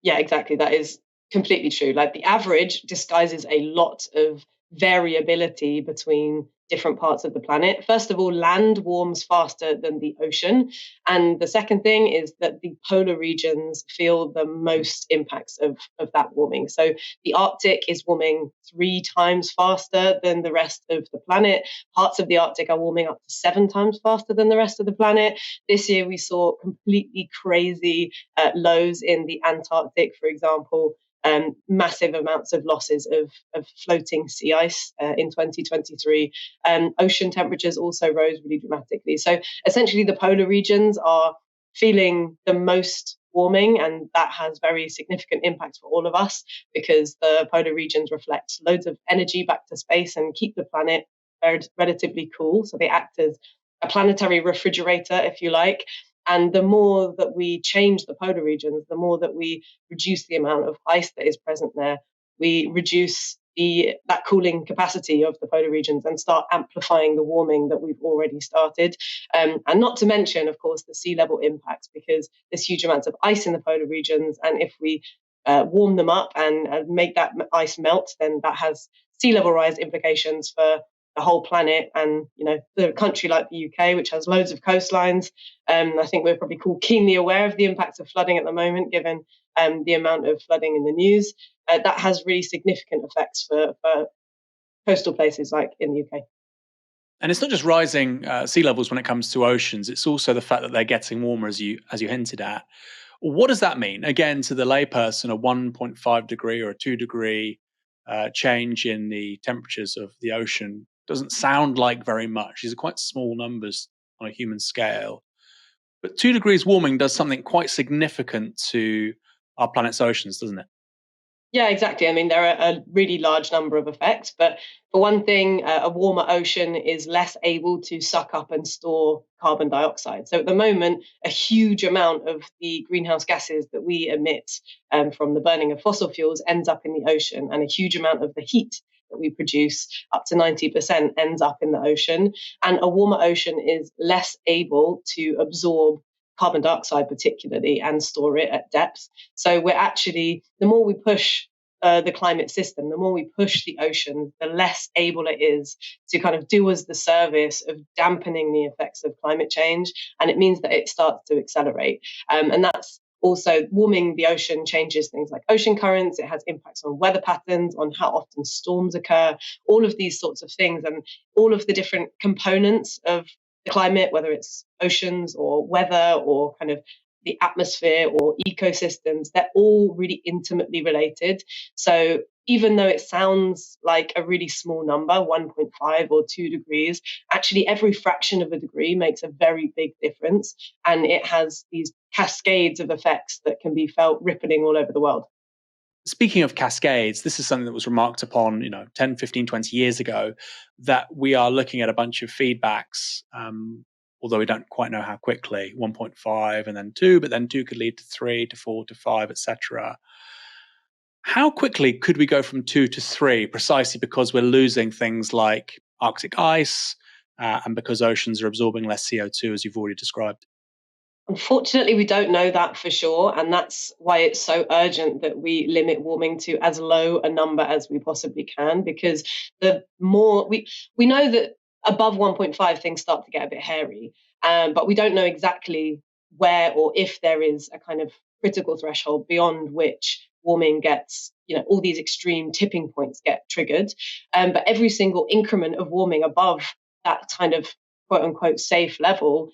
Yeah, exactly. That is completely true. Like the average disguises a lot of variability between different parts of the planet. First of all, land warms faster than the ocean. And the second thing is that the polar regions feel the most impacts of that warming. So the Arctic is warming 3 times faster than the rest of the planet. Parts of the Arctic are warming up to 7 times faster than the rest of the planet. This year, we saw completely crazy lows in the Antarctic, for example. Massive amounts of losses of floating sea ice in 2023. Ocean temperatures also rose really dramatically. So essentially, the polar regions are feeling the most warming, and that has very significant impacts for all of us because the polar regions reflect loads of energy back to space and keep the planet relatively cool. So they act as a planetary refrigerator, if you like. And the more that we change the polar regions, the more that we reduce the amount of ice that is present there, we reduce that cooling capacity of the polar regions and start amplifying the warming that we've already started. And not to mention, of course, the sea level impacts, because there's huge amounts of ice in the polar regions. And if we warm them up and make that ice melt, then that has sea level rise implications for the whole planet. And the country like the UK, which has loads of coastlines, I think we're probably keenly aware of the impacts of flooding at the moment, given the amount of flooding in the news. That has really significant effects for coastal places like in the UK. And it's not just rising sea levels when it comes to oceans, it's also the fact that they're getting warmer, as you hinted at. What does that mean? Again, to the layperson, a 1.5 degree or a 2 degree change in the temperatures of the ocean doesn't sound like very much. These are quite small numbers on a human scale. But 2 degrees warming does something quite significant to our planet's oceans, doesn't it? Yeah, exactly. I mean, there are a really large number of effects, but for one thing, a warmer ocean is less able to suck up and store carbon dioxide. So at the moment, a huge amount of the greenhouse gases that we emit from the burning of fossil fuels ends up in the ocean, and a huge amount of the heat that we produce, up to 90%, ends up in the ocean. And a warmer ocean is less able to absorb carbon dioxide particularly and store it at depth. So we're actually, the more we push the climate system, the more we push the ocean, the less able it is to kind of do us the service of dampening the effects of climate change. And it means that it starts to accelerate. And that's also warming the ocean changes things like ocean currents. It has impacts on weather patterns, on how often storms occur, all of these sorts of things, and all of the different components of the climate, whether it's oceans or weather or kind of the atmosphere or ecosystems, they're all really intimately related. So even though it sounds like a really small number, 1.5 or 2 degrees, actually every fraction of a degree makes a very big difference. And it has these cascades of effects that can be felt rippling all over the world. Speaking of cascades, this is something that was remarked upon, 10, 15, 20 years ago, that we are looking at a bunch of feedbacks, although we don't quite know how quickly, 1.5 and then 2, but then 2 could lead to 3 to 4 to 5, etc. How quickly could we go from 2 to 3, precisely because we're losing things like Arctic ice and because oceans are absorbing less CO2, as you've already described? Unfortunately, we don't know that for sure, and that's why it's so urgent that we limit warming to as low a number as we possibly can, because the more we know that above 1.5 things start to get a bit hairy, but we don't know exactly where or if there is a kind of critical threshold beyond which warming gets, all these extreme tipping points get triggered. But every single increment of warming above that kind of quote unquote safe level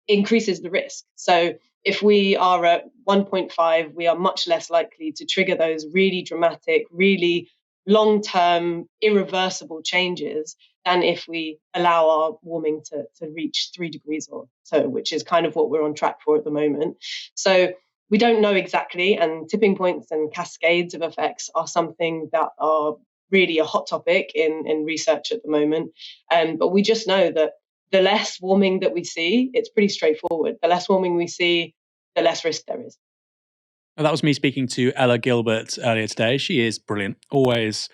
increases the risk. So if we are at 1.5, we are much less likely to trigger those really dramatic, really long-term, irreversible changes than if we allow our warming to reach 3 degrees or so, which is kind of what we're on track for at the moment. So we don't know exactly, and tipping points and cascades of effects are something that are really a hot topic in research at the moment. But we just know that the less warming that we see, it's pretty straightforward. The less warming we see, the less risk there is. Well, that was me speaking to Ella Gilbert earlier today. She is brilliant. Always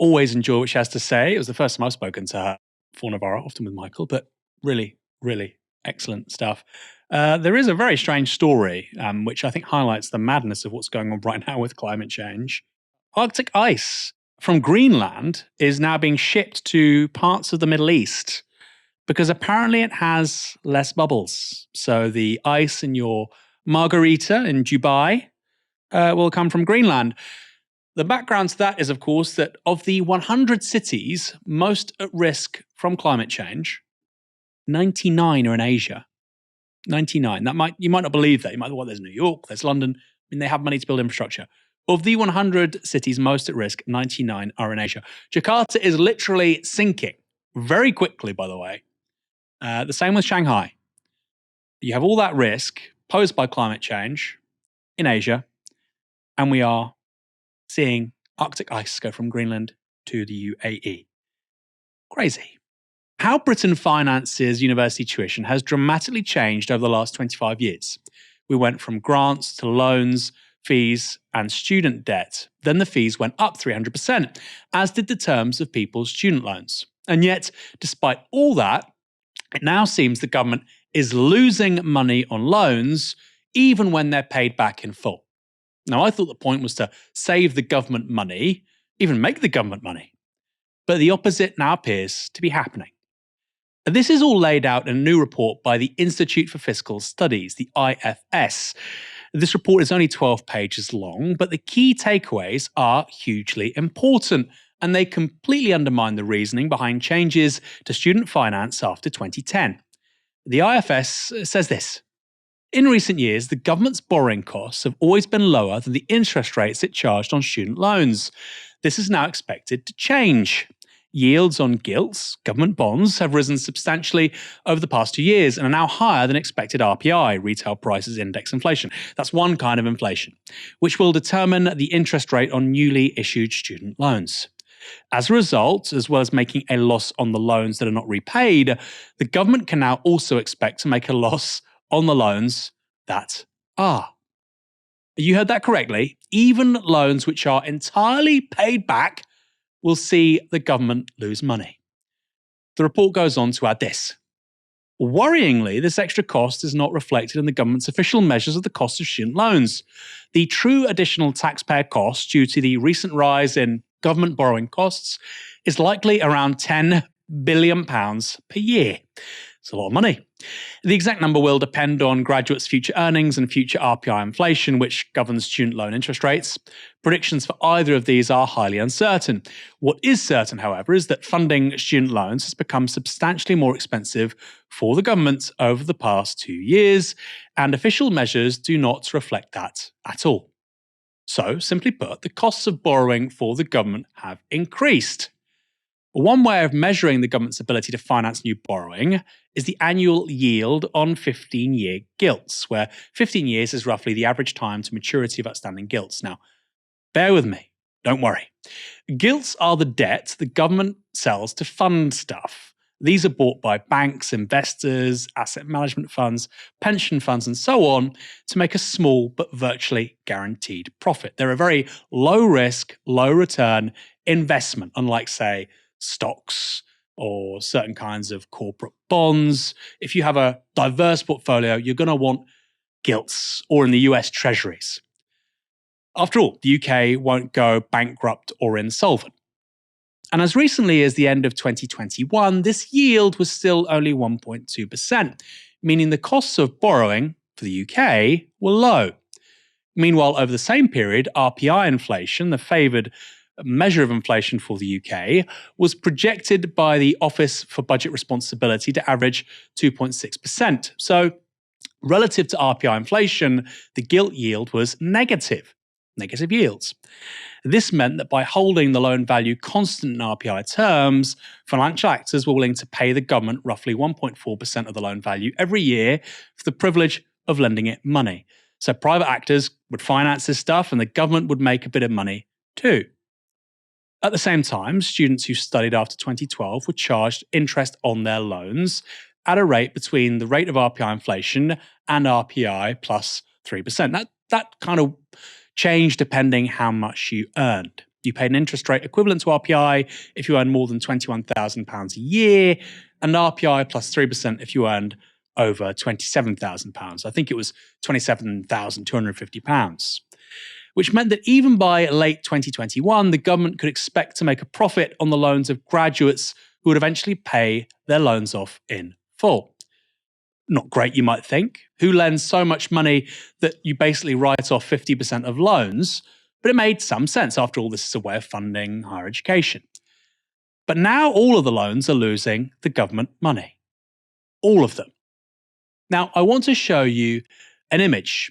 enjoy what she has to say. It was the first time I've spoken to her for Novara, often with Michael, but really, really excellent stuff. There is a very strange story, which I think highlights the madness of what's going on right now with climate change. Arctic ice from Greenland is now being shipped to parts of the Middle East, because apparently it has less bubbles. So the ice in your margarita in Dubai will come from Greenland. The background to that is, of course, that of the 100 cities most at risk from climate change, 99 are in Asia. 99. You might not believe that. You might think, well, there's New York, there's London. I mean, they have money to build infrastructure. Of the 100 cities most at risk, 99 are in Asia. Jakarta is literally sinking very quickly, by the way. The same with Shanghai. You have all that risk posed by climate change in Asia, and we are seeing Arctic ice go from Greenland to the UAE. Crazy. How Britain finances university tuition has dramatically changed over the last 25 years. We went from grants to loans, fees, and student debt. Then the fees went up 300%, as did the terms of people's student loans. And yet, despite all that, it now seems the government is losing money on loans even when they're paid back in full. Now, I thought the point was to save the government money, even make the government money. But the opposite now appears to be happening. And this is all laid out in a new report by the Institute for Fiscal Studies, the IFS. This report is only 12 pages long, but the key takeaways are hugely important, and they completely undermine the reasoning behind changes to student finance after 2010. The IFS says this: in recent years, the government's borrowing costs have always been lower than the interest rates it charged on student loans. This is now expected to change. Yields on gilts, government bonds, have risen substantially over the past 2 years and are now higher than expected RPI, retail prices index inflation. That's one kind of inflation, which will determine the interest rate on newly issued student loans. As a result, as well as making a loss on the loans that are not repaid, the government can now also expect to make a loss on the loans that are. You heard that correctly. Even loans which are entirely paid back will see the government lose money. The report goes on to add this: worryingly, this extra cost is not reflected in the government's official measures of the cost of student loans. The true additional taxpayer cost due to the recent rise in government borrowing costs is likely around £10 billion per year. It's a lot of money. The exact number will depend on graduates' future earnings and future RPI inflation, which governs student loan interest rates. Predictions for either of these are highly uncertain. What is certain, however, is that funding student loans has become substantially more expensive for the government over the past 2 years, and official measures do not reflect that at all. So, simply put, the costs of borrowing for the government have increased. One way of measuring the government's ability to finance new borrowing is the annual yield on 15-year gilts, where 15 years is roughly the average time to maturity of outstanding gilts. Now, bear with me, don't worry. Gilts are the debt the government sells to fund stuff. These are bought by banks, investors, asset management funds, pension funds, and so on to make a small but virtually guaranteed profit. They're a very low risk, low return investment, unlike, say, stocks or certain kinds of corporate bonds. If you have a diverse portfolio, you're going to want gilts, or in the US, treasuries. After all, the UK won't go bankrupt or insolvent. And as recently as the end of 2021, this yield was still only 1.2%, meaning the costs of borrowing for the UK were low. Meanwhile, over the same period, RPI inflation, the favoured measure of inflation for the UK, was projected by the Office for Budget Responsibility to average 2.6%. So, relative to RPI inflation, the gilt yield was negative yields. This meant that by holding the loan value constant in RPI terms, financial actors were willing to pay the government roughly 1.4% of the loan value every year for the privilege of lending it money. So private actors would finance this stuff and the government would make a bit of money too. At the same time, students who studied after 2012 were charged interest on their loans at a rate between the rate of RPI inflation and RPI plus 3%. That kind of changed depending how much you earned. You paid an interest rate equivalent to RPI if you earned more than £21,000 a year, and RPI plus 3% if you earned over £27,000. I think it was £27,250. Which meant that even by late 2021, the government could expect to make a profit on the loans of graduates who would eventually pay their loans off in full. Not great, you might think. Who lends so much money that you basically write off 50% of loans? But it made some sense. After all, this is a way of funding higher education. But now all of the loans are losing the government money. All of them. Now, I want to show you an image.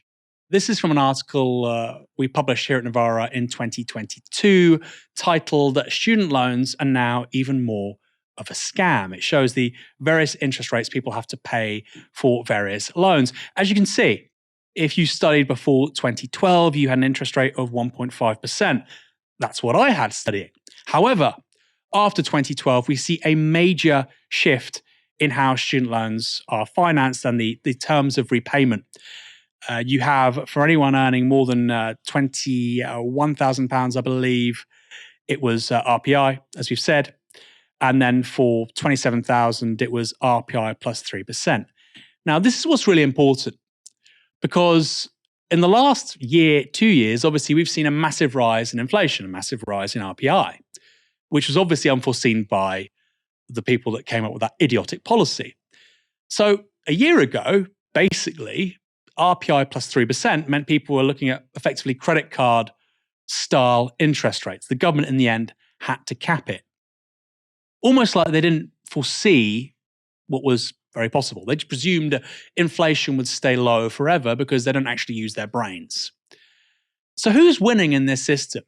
This is from an article we published here at Novara in 2022 titled "Student Loans Are Now Even More of a Scam." It shows the various interest rates people have to pay for various loans. As you can see, if you studied before 2012, you had an interest rate of 1.5%. That's what I had studying. However, after 2012, we see a major shift in how student loans are financed and the terms of repayment. You have, for anyone earning more than £21,000, I believe, it was RPI, as we've said. And then for 27,000, it was RPI plus 3%. Now, this is what's really important, because in the last year, 2 years, obviously, we've seen a massive rise in inflation, a massive rise in RPI, which was obviously unforeseen by the people that came up with that idiotic policy. So a year ago, basically, RPI plus 3% meant people were looking at effectively credit card style interest rates. The government in the end had to cap it. Almost like they didn't foresee what was very possible. They just presumed inflation would stay low forever because they don't actually use their brains. So who's winning in this system?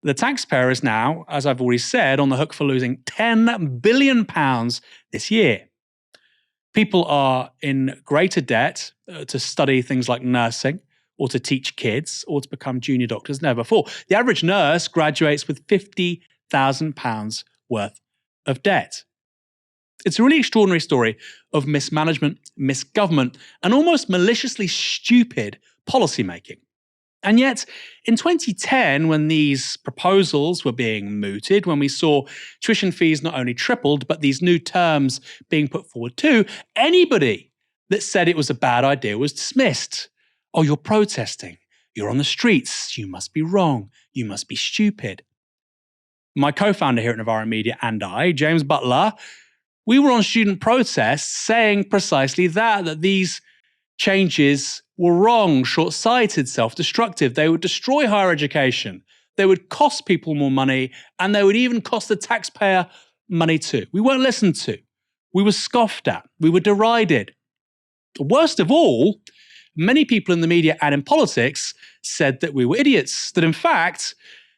The taxpayer is now, as I've already said, on the hook for losing £10 billion this year. People are in greater debt to study things like nursing or to teach kids or to become junior doctors than ever before. The average nurse graduates with £50,000 worth of debt. It's a really extraordinary story of mismanagement, misgovernment, and almost maliciously stupid policymaking. And yet, in 2010, when these proposals were being mooted, when we saw tuition fees not only tripled, but these new terms being put forward too, anybody that said it was a bad idea was dismissed. Oh, you're protesting. You're on the streets. You must be wrong. You must be stupid. My co-founder here at Novara Media and I, James Butler, We were on student protests saying precisely that these changes were wrong, short-sighted, self-destructive. They would destroy higher education. They would cost people more money, and they would even cost the taxpayer money too. We weren't listened to. We were scoffed at. We were derided. Worst of all, many people in the media and in politics said that we were idiots, that in fact,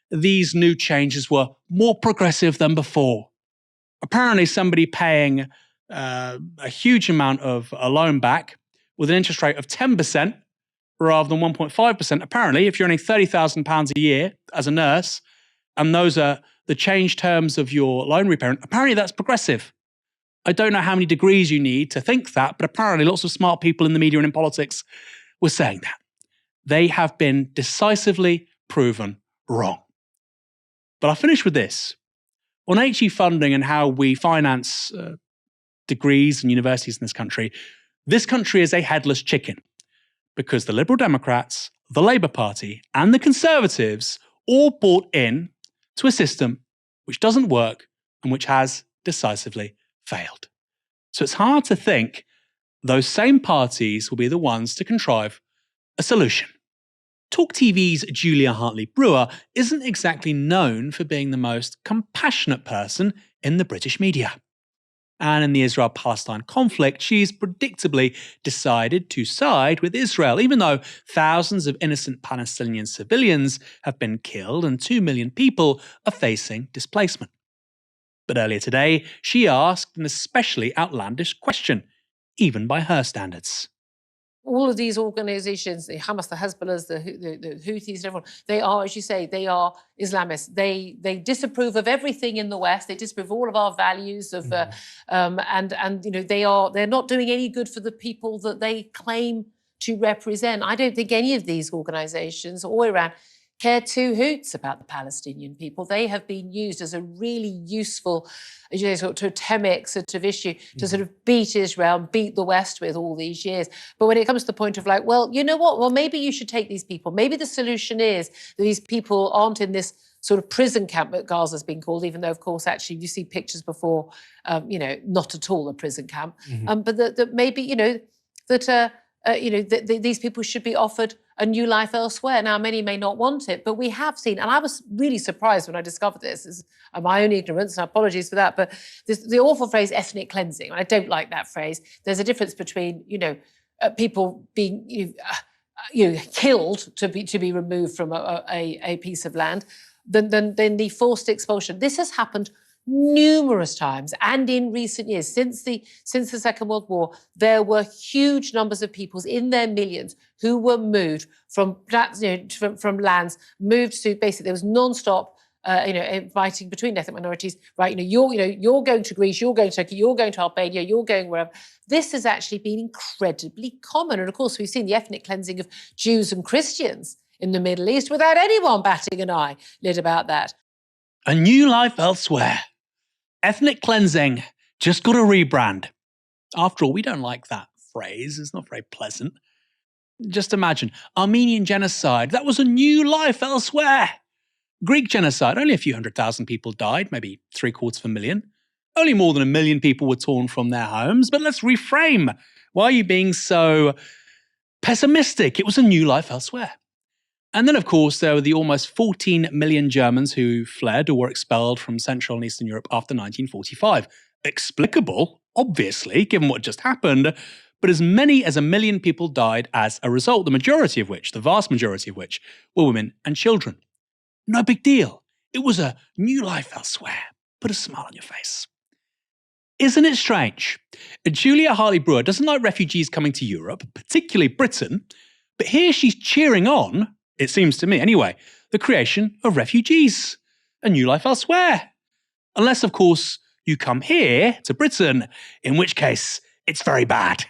these new changes were more progressive than before. Apparently, somebody paying a huge amount of a loan back with an interest rate of 10% rather than 1.5%. Apparently, if you're earning £30,000 a year as a nurse, and those are the change terms of your loan repayment, apparently that's progressive. I don't know how many degrees you need to think that, but apparently lots of smart people in the media and in politics were saying that. They have been decisively proven wrong. But I'll finish with this. On HE funding and how we finance degrees and universities in this country is a headless chicken because the Liberal Democrats, the Labour Party, and the Conservatives all bought in to a system which doesn't work and which has decisively failed. So it's hard to think those same parties will be the ones to contrive a solution. TalkTV's Julia Hartley-Brewer isn't exactly known for being the most compassionate person in the British media. And in the Israel-Palestine conflict, she's predictably decided to side with Israel, even though thousands of innocent Palestinian civilians have been killed and 2 million people are facing displacement. But earlier today, she asked an especially outlandish question, even by her standards. All of these organizations, the Hamas, the Hezbollah, the Houthis, and everyone, they are, as you say, they are Islamists. They disapprove of everything in the West. They disapprove of all of our values of, and you know, they're not doing any good for the people that they claim to represent. I don't think any of these organizations or Iran care two hoots about the Palestinian people. They have been used as a really useful, you know, sort of totemic sort of issue to sort of beat Israel and beat the West with all these years. But when it comes to the point of like, well, you know what? Well, maybe you should take these people. Maybe the solution is that these people aren't in this sort of prison camp that Gaza's been called, even though, of course, actually you see pictures before, you know, not at all a prison camp. But that maybe, you know, that these people should be offered a new life elsewhere. Now, many may not want it, but we have seen, and I was really surprised when I discovered this, is my own ignorance, and apologies for that, but the awful phrase ethnic cleansing, I don't like that phrase. There's a difference between, you know, people being killed to be removed from a piece of land than the forced expulsion. This has happened numerous times, and in recent years, since the Second World War, there were huge numbers of peoples in their millions who were moved from lands, moved to basically there was non-stop, fighting between ethnic minorities. Right, you're going to Greece, you're going to Turkey, you're going to Albania, you're going wherever. This has actually been incredibly common, and of course, we've seen the ethnic cleansing of Jews and Christians in the Middle East without anyone batting an eyelid about that. A new life elsewhere. Ethnic cleansing, just got a rebrand. After all, we don't like that phrase. It's not very pleasant. Just imagine, Armenian genocide, that was a new life elsewhere. Greek genocide, only a few 100,000 people died, maybe 750,000. Only more than 1 million people were torn from their homes. But let's reframe. Why are you being so pessimistic? It was a new life elsewhere. And then, of course, there were the almost 14 million Germans who fled or were expelled from Central and Eastern Europe after 1945. Explicable, obviously, given what just happened, but as many as 1 million people died as a result, the vast majority of which, were women and children. No big deal. It was a new life elsewhere. Put a smile on your face. Isn't it strange? Julia Hartley-Brewer doesn't like refugees coming to Europe, particularly Britain, but here she's cheering on, it seems to me anyway, the creation of refugees, a new life elsewhere. Unless, of course, you come here to Britain, in which case it's very bad.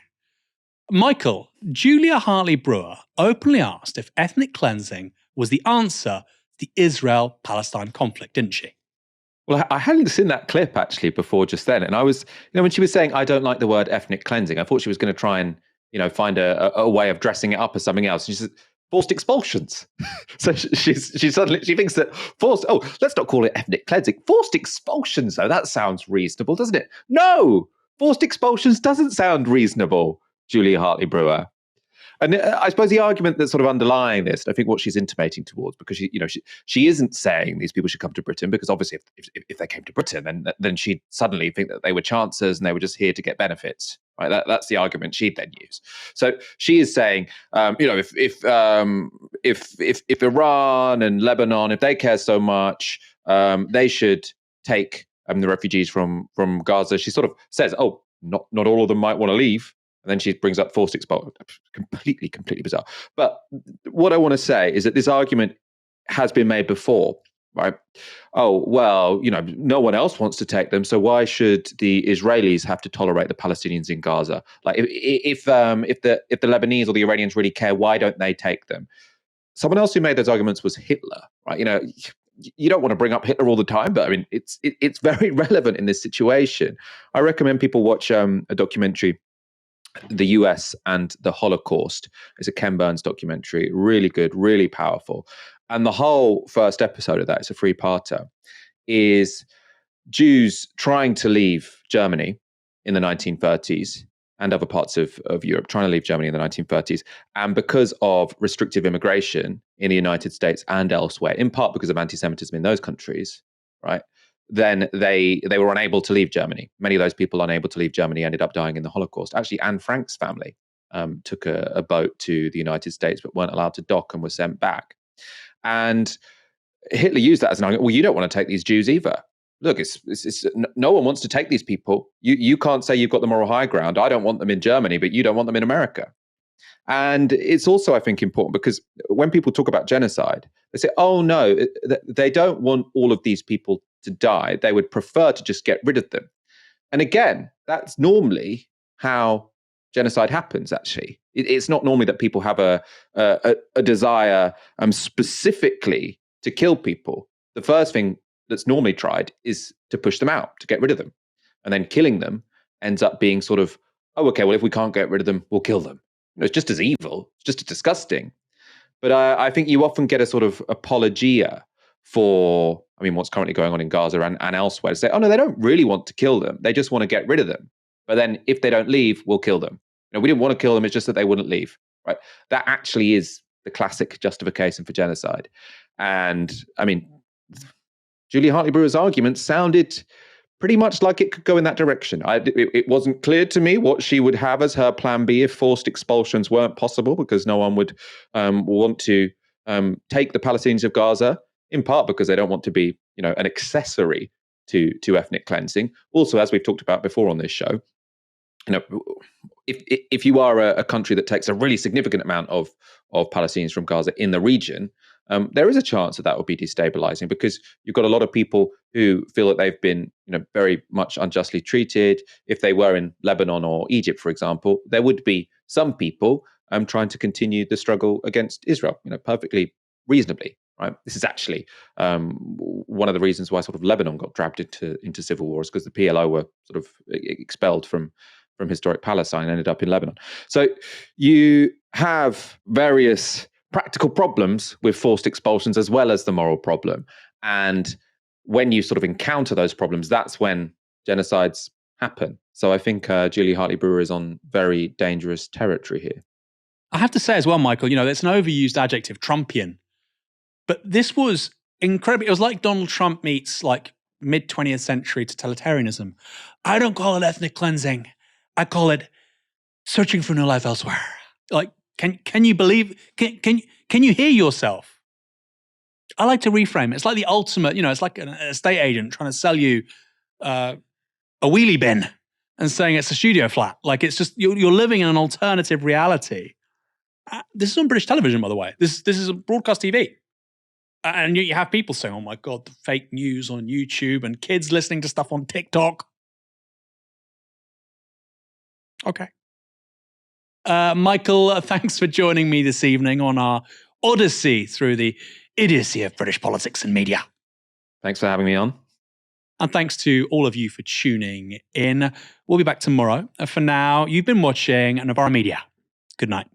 Michael, Julia Hartley-Brewer openly asked if ethnic cleansing was the answer to the Israel-Palestine conflict, didn't she? Well, I hadn't seen that clip actually before just then. And I was, when she was saying, I don't like the word ethnic cleansing, I thought she was going to try and, find a way of dressing it up as something else. She said, forced expulsions. So she thinks that let's not call it ethnic cleansing. Forced expulsions, though, that sounds reasonable, doesn't it? No, forced expulsions doesn't sound reasonable, Julia Hartley-Brewer. And I suppose the argument that's sort of underlying this, I think what she's intimating towards, because she isn't saying these people should come to Britain, because obviously if they came to Britain, then she'd suddenly think that they were chancers and they were just here to get benefits. Right? That's the argument she'd then use. So she is saying, if Iran and Lebanon, if they care so much, they should take the refugees from Gaza. She sort of says, not all of them might want to leave. And then she brings up forced expulsion. Completely bizarre. But what I want to say is that this argument has been made before, right? Oh, well, no one else wants to take them, so why should the Israelis have to tolerate the Palestinians in Gaza? Like, if the Lebanese or the Iranians really care, why don't they take them? Someone else who made those arguments was Hitler, right? You don't want to bring up Hitler all the time, but I mean, it's very relevant in this situation. I recommend people watch a documentary, The US and the Holocaust. It's a Ken Burns documentary, really good, really powerful. And the whole first episode of that, it's a three-parter, is Jews trying to leave Germany in the 1930s and other parts of Europe, trying to leave Germany in the 1930s. And because of restrictive immigration in the United States and elsewhere, in part because of anti-Semitism in those countries, right? Then they were unable to leave Germany. Many of those people unable to leave Germany ended up dying in the Holocaust. Actually, Anne Frank's family took a boat to the United States, but weren't allowed to dock and were sent back. And Hitler used that as an argument. Well, you don't want to take these Jews either. Look, it's no one wants to take these people. You can't say you've got the moral high ground. I don't want them in Germany, but you don't want them in America. And it's also, I think, important because when people talk about genocide, they say, oh, no, they don't want all of these people to die. They would prefer to just get rid of them. And again, that's normally how genocide happens, actually. It's not normally that people have a desire specifically to kill people. The first thing that's normally tried is to push them out, to get rid of them. And then killing them ends up being sort of, oh, okay, well, if we can't get rid of them, we'll kill them. It's just as evil, it's just as disgusting. But I think you often get a sort of apologia for, what's currently going on in Gaza and elsewhere, to say, oh, no, they don't really want to kill them. They just want to get rid of them. But then if they don't leave, we'll kill them. We didn't want to kill them. It's just that they wouldn't leave, right? That actually is the classic justification for genocide. And Julia Hartley-Brewer's argument sounded pretty much like it could go in that direction. It wasn't clear to me what she would have as her plan B if forced expulsions weren't possible, because no one would want to take the Palestinians of Gaza, in part because they don't want to be, an accessory to ethnic cleansing. Also, as we've talked about before on this show, if you are a country that takes a really significant amount of Palestinians from Gaza in the region, there is a chance that will be destabilizing, because you've got a lot of people who feel that they've been, very much unjustly treated. If they were in Lebanon or Egypt, for example, there would be some people trying to continue the struggle against Israel, perfectly reasonably. Right. This is actually one of the reasons why sort of Lebanon got dragged into civil wars, because the PLO were sort of expelled from historic Palestine and ended up in Lebanon. So you have various practical problems with forced expulsions as well as the moral problem. And when you sort of encounter those problems, that's when genocides happen. So I think Julia Hartley-Brewer is on very dangerous territory here. I have to say as well, Michael, it's an overused adjective, Trumpian. But this was incredible. It was like Donald Trump meets like mid-20th century totalitarianism. I don't call it ethnic cleansing. I call it searching for new life elsewhere. Like, can you believe, can you hear yourself? I like to reframe it. It's like the ultimate, it's like an estate agent trying to sell you a wheelie bin and saying it's a studio flat. Like, it's just, you're living in an alternative reality. This is on British television, by the way. This is a broadcast TV. And you have people saying, oh my God, the fake news on YouTube and kids listening to stuff on TikTok. Okay. Michael, thanks for joining me this evening on our odyssey through the idiocy of British politics and media. Thanks for having me on. And thanks to all of you for tuning in. We'll be back tomorrow. For now, you've been watching Novara Media. Good night.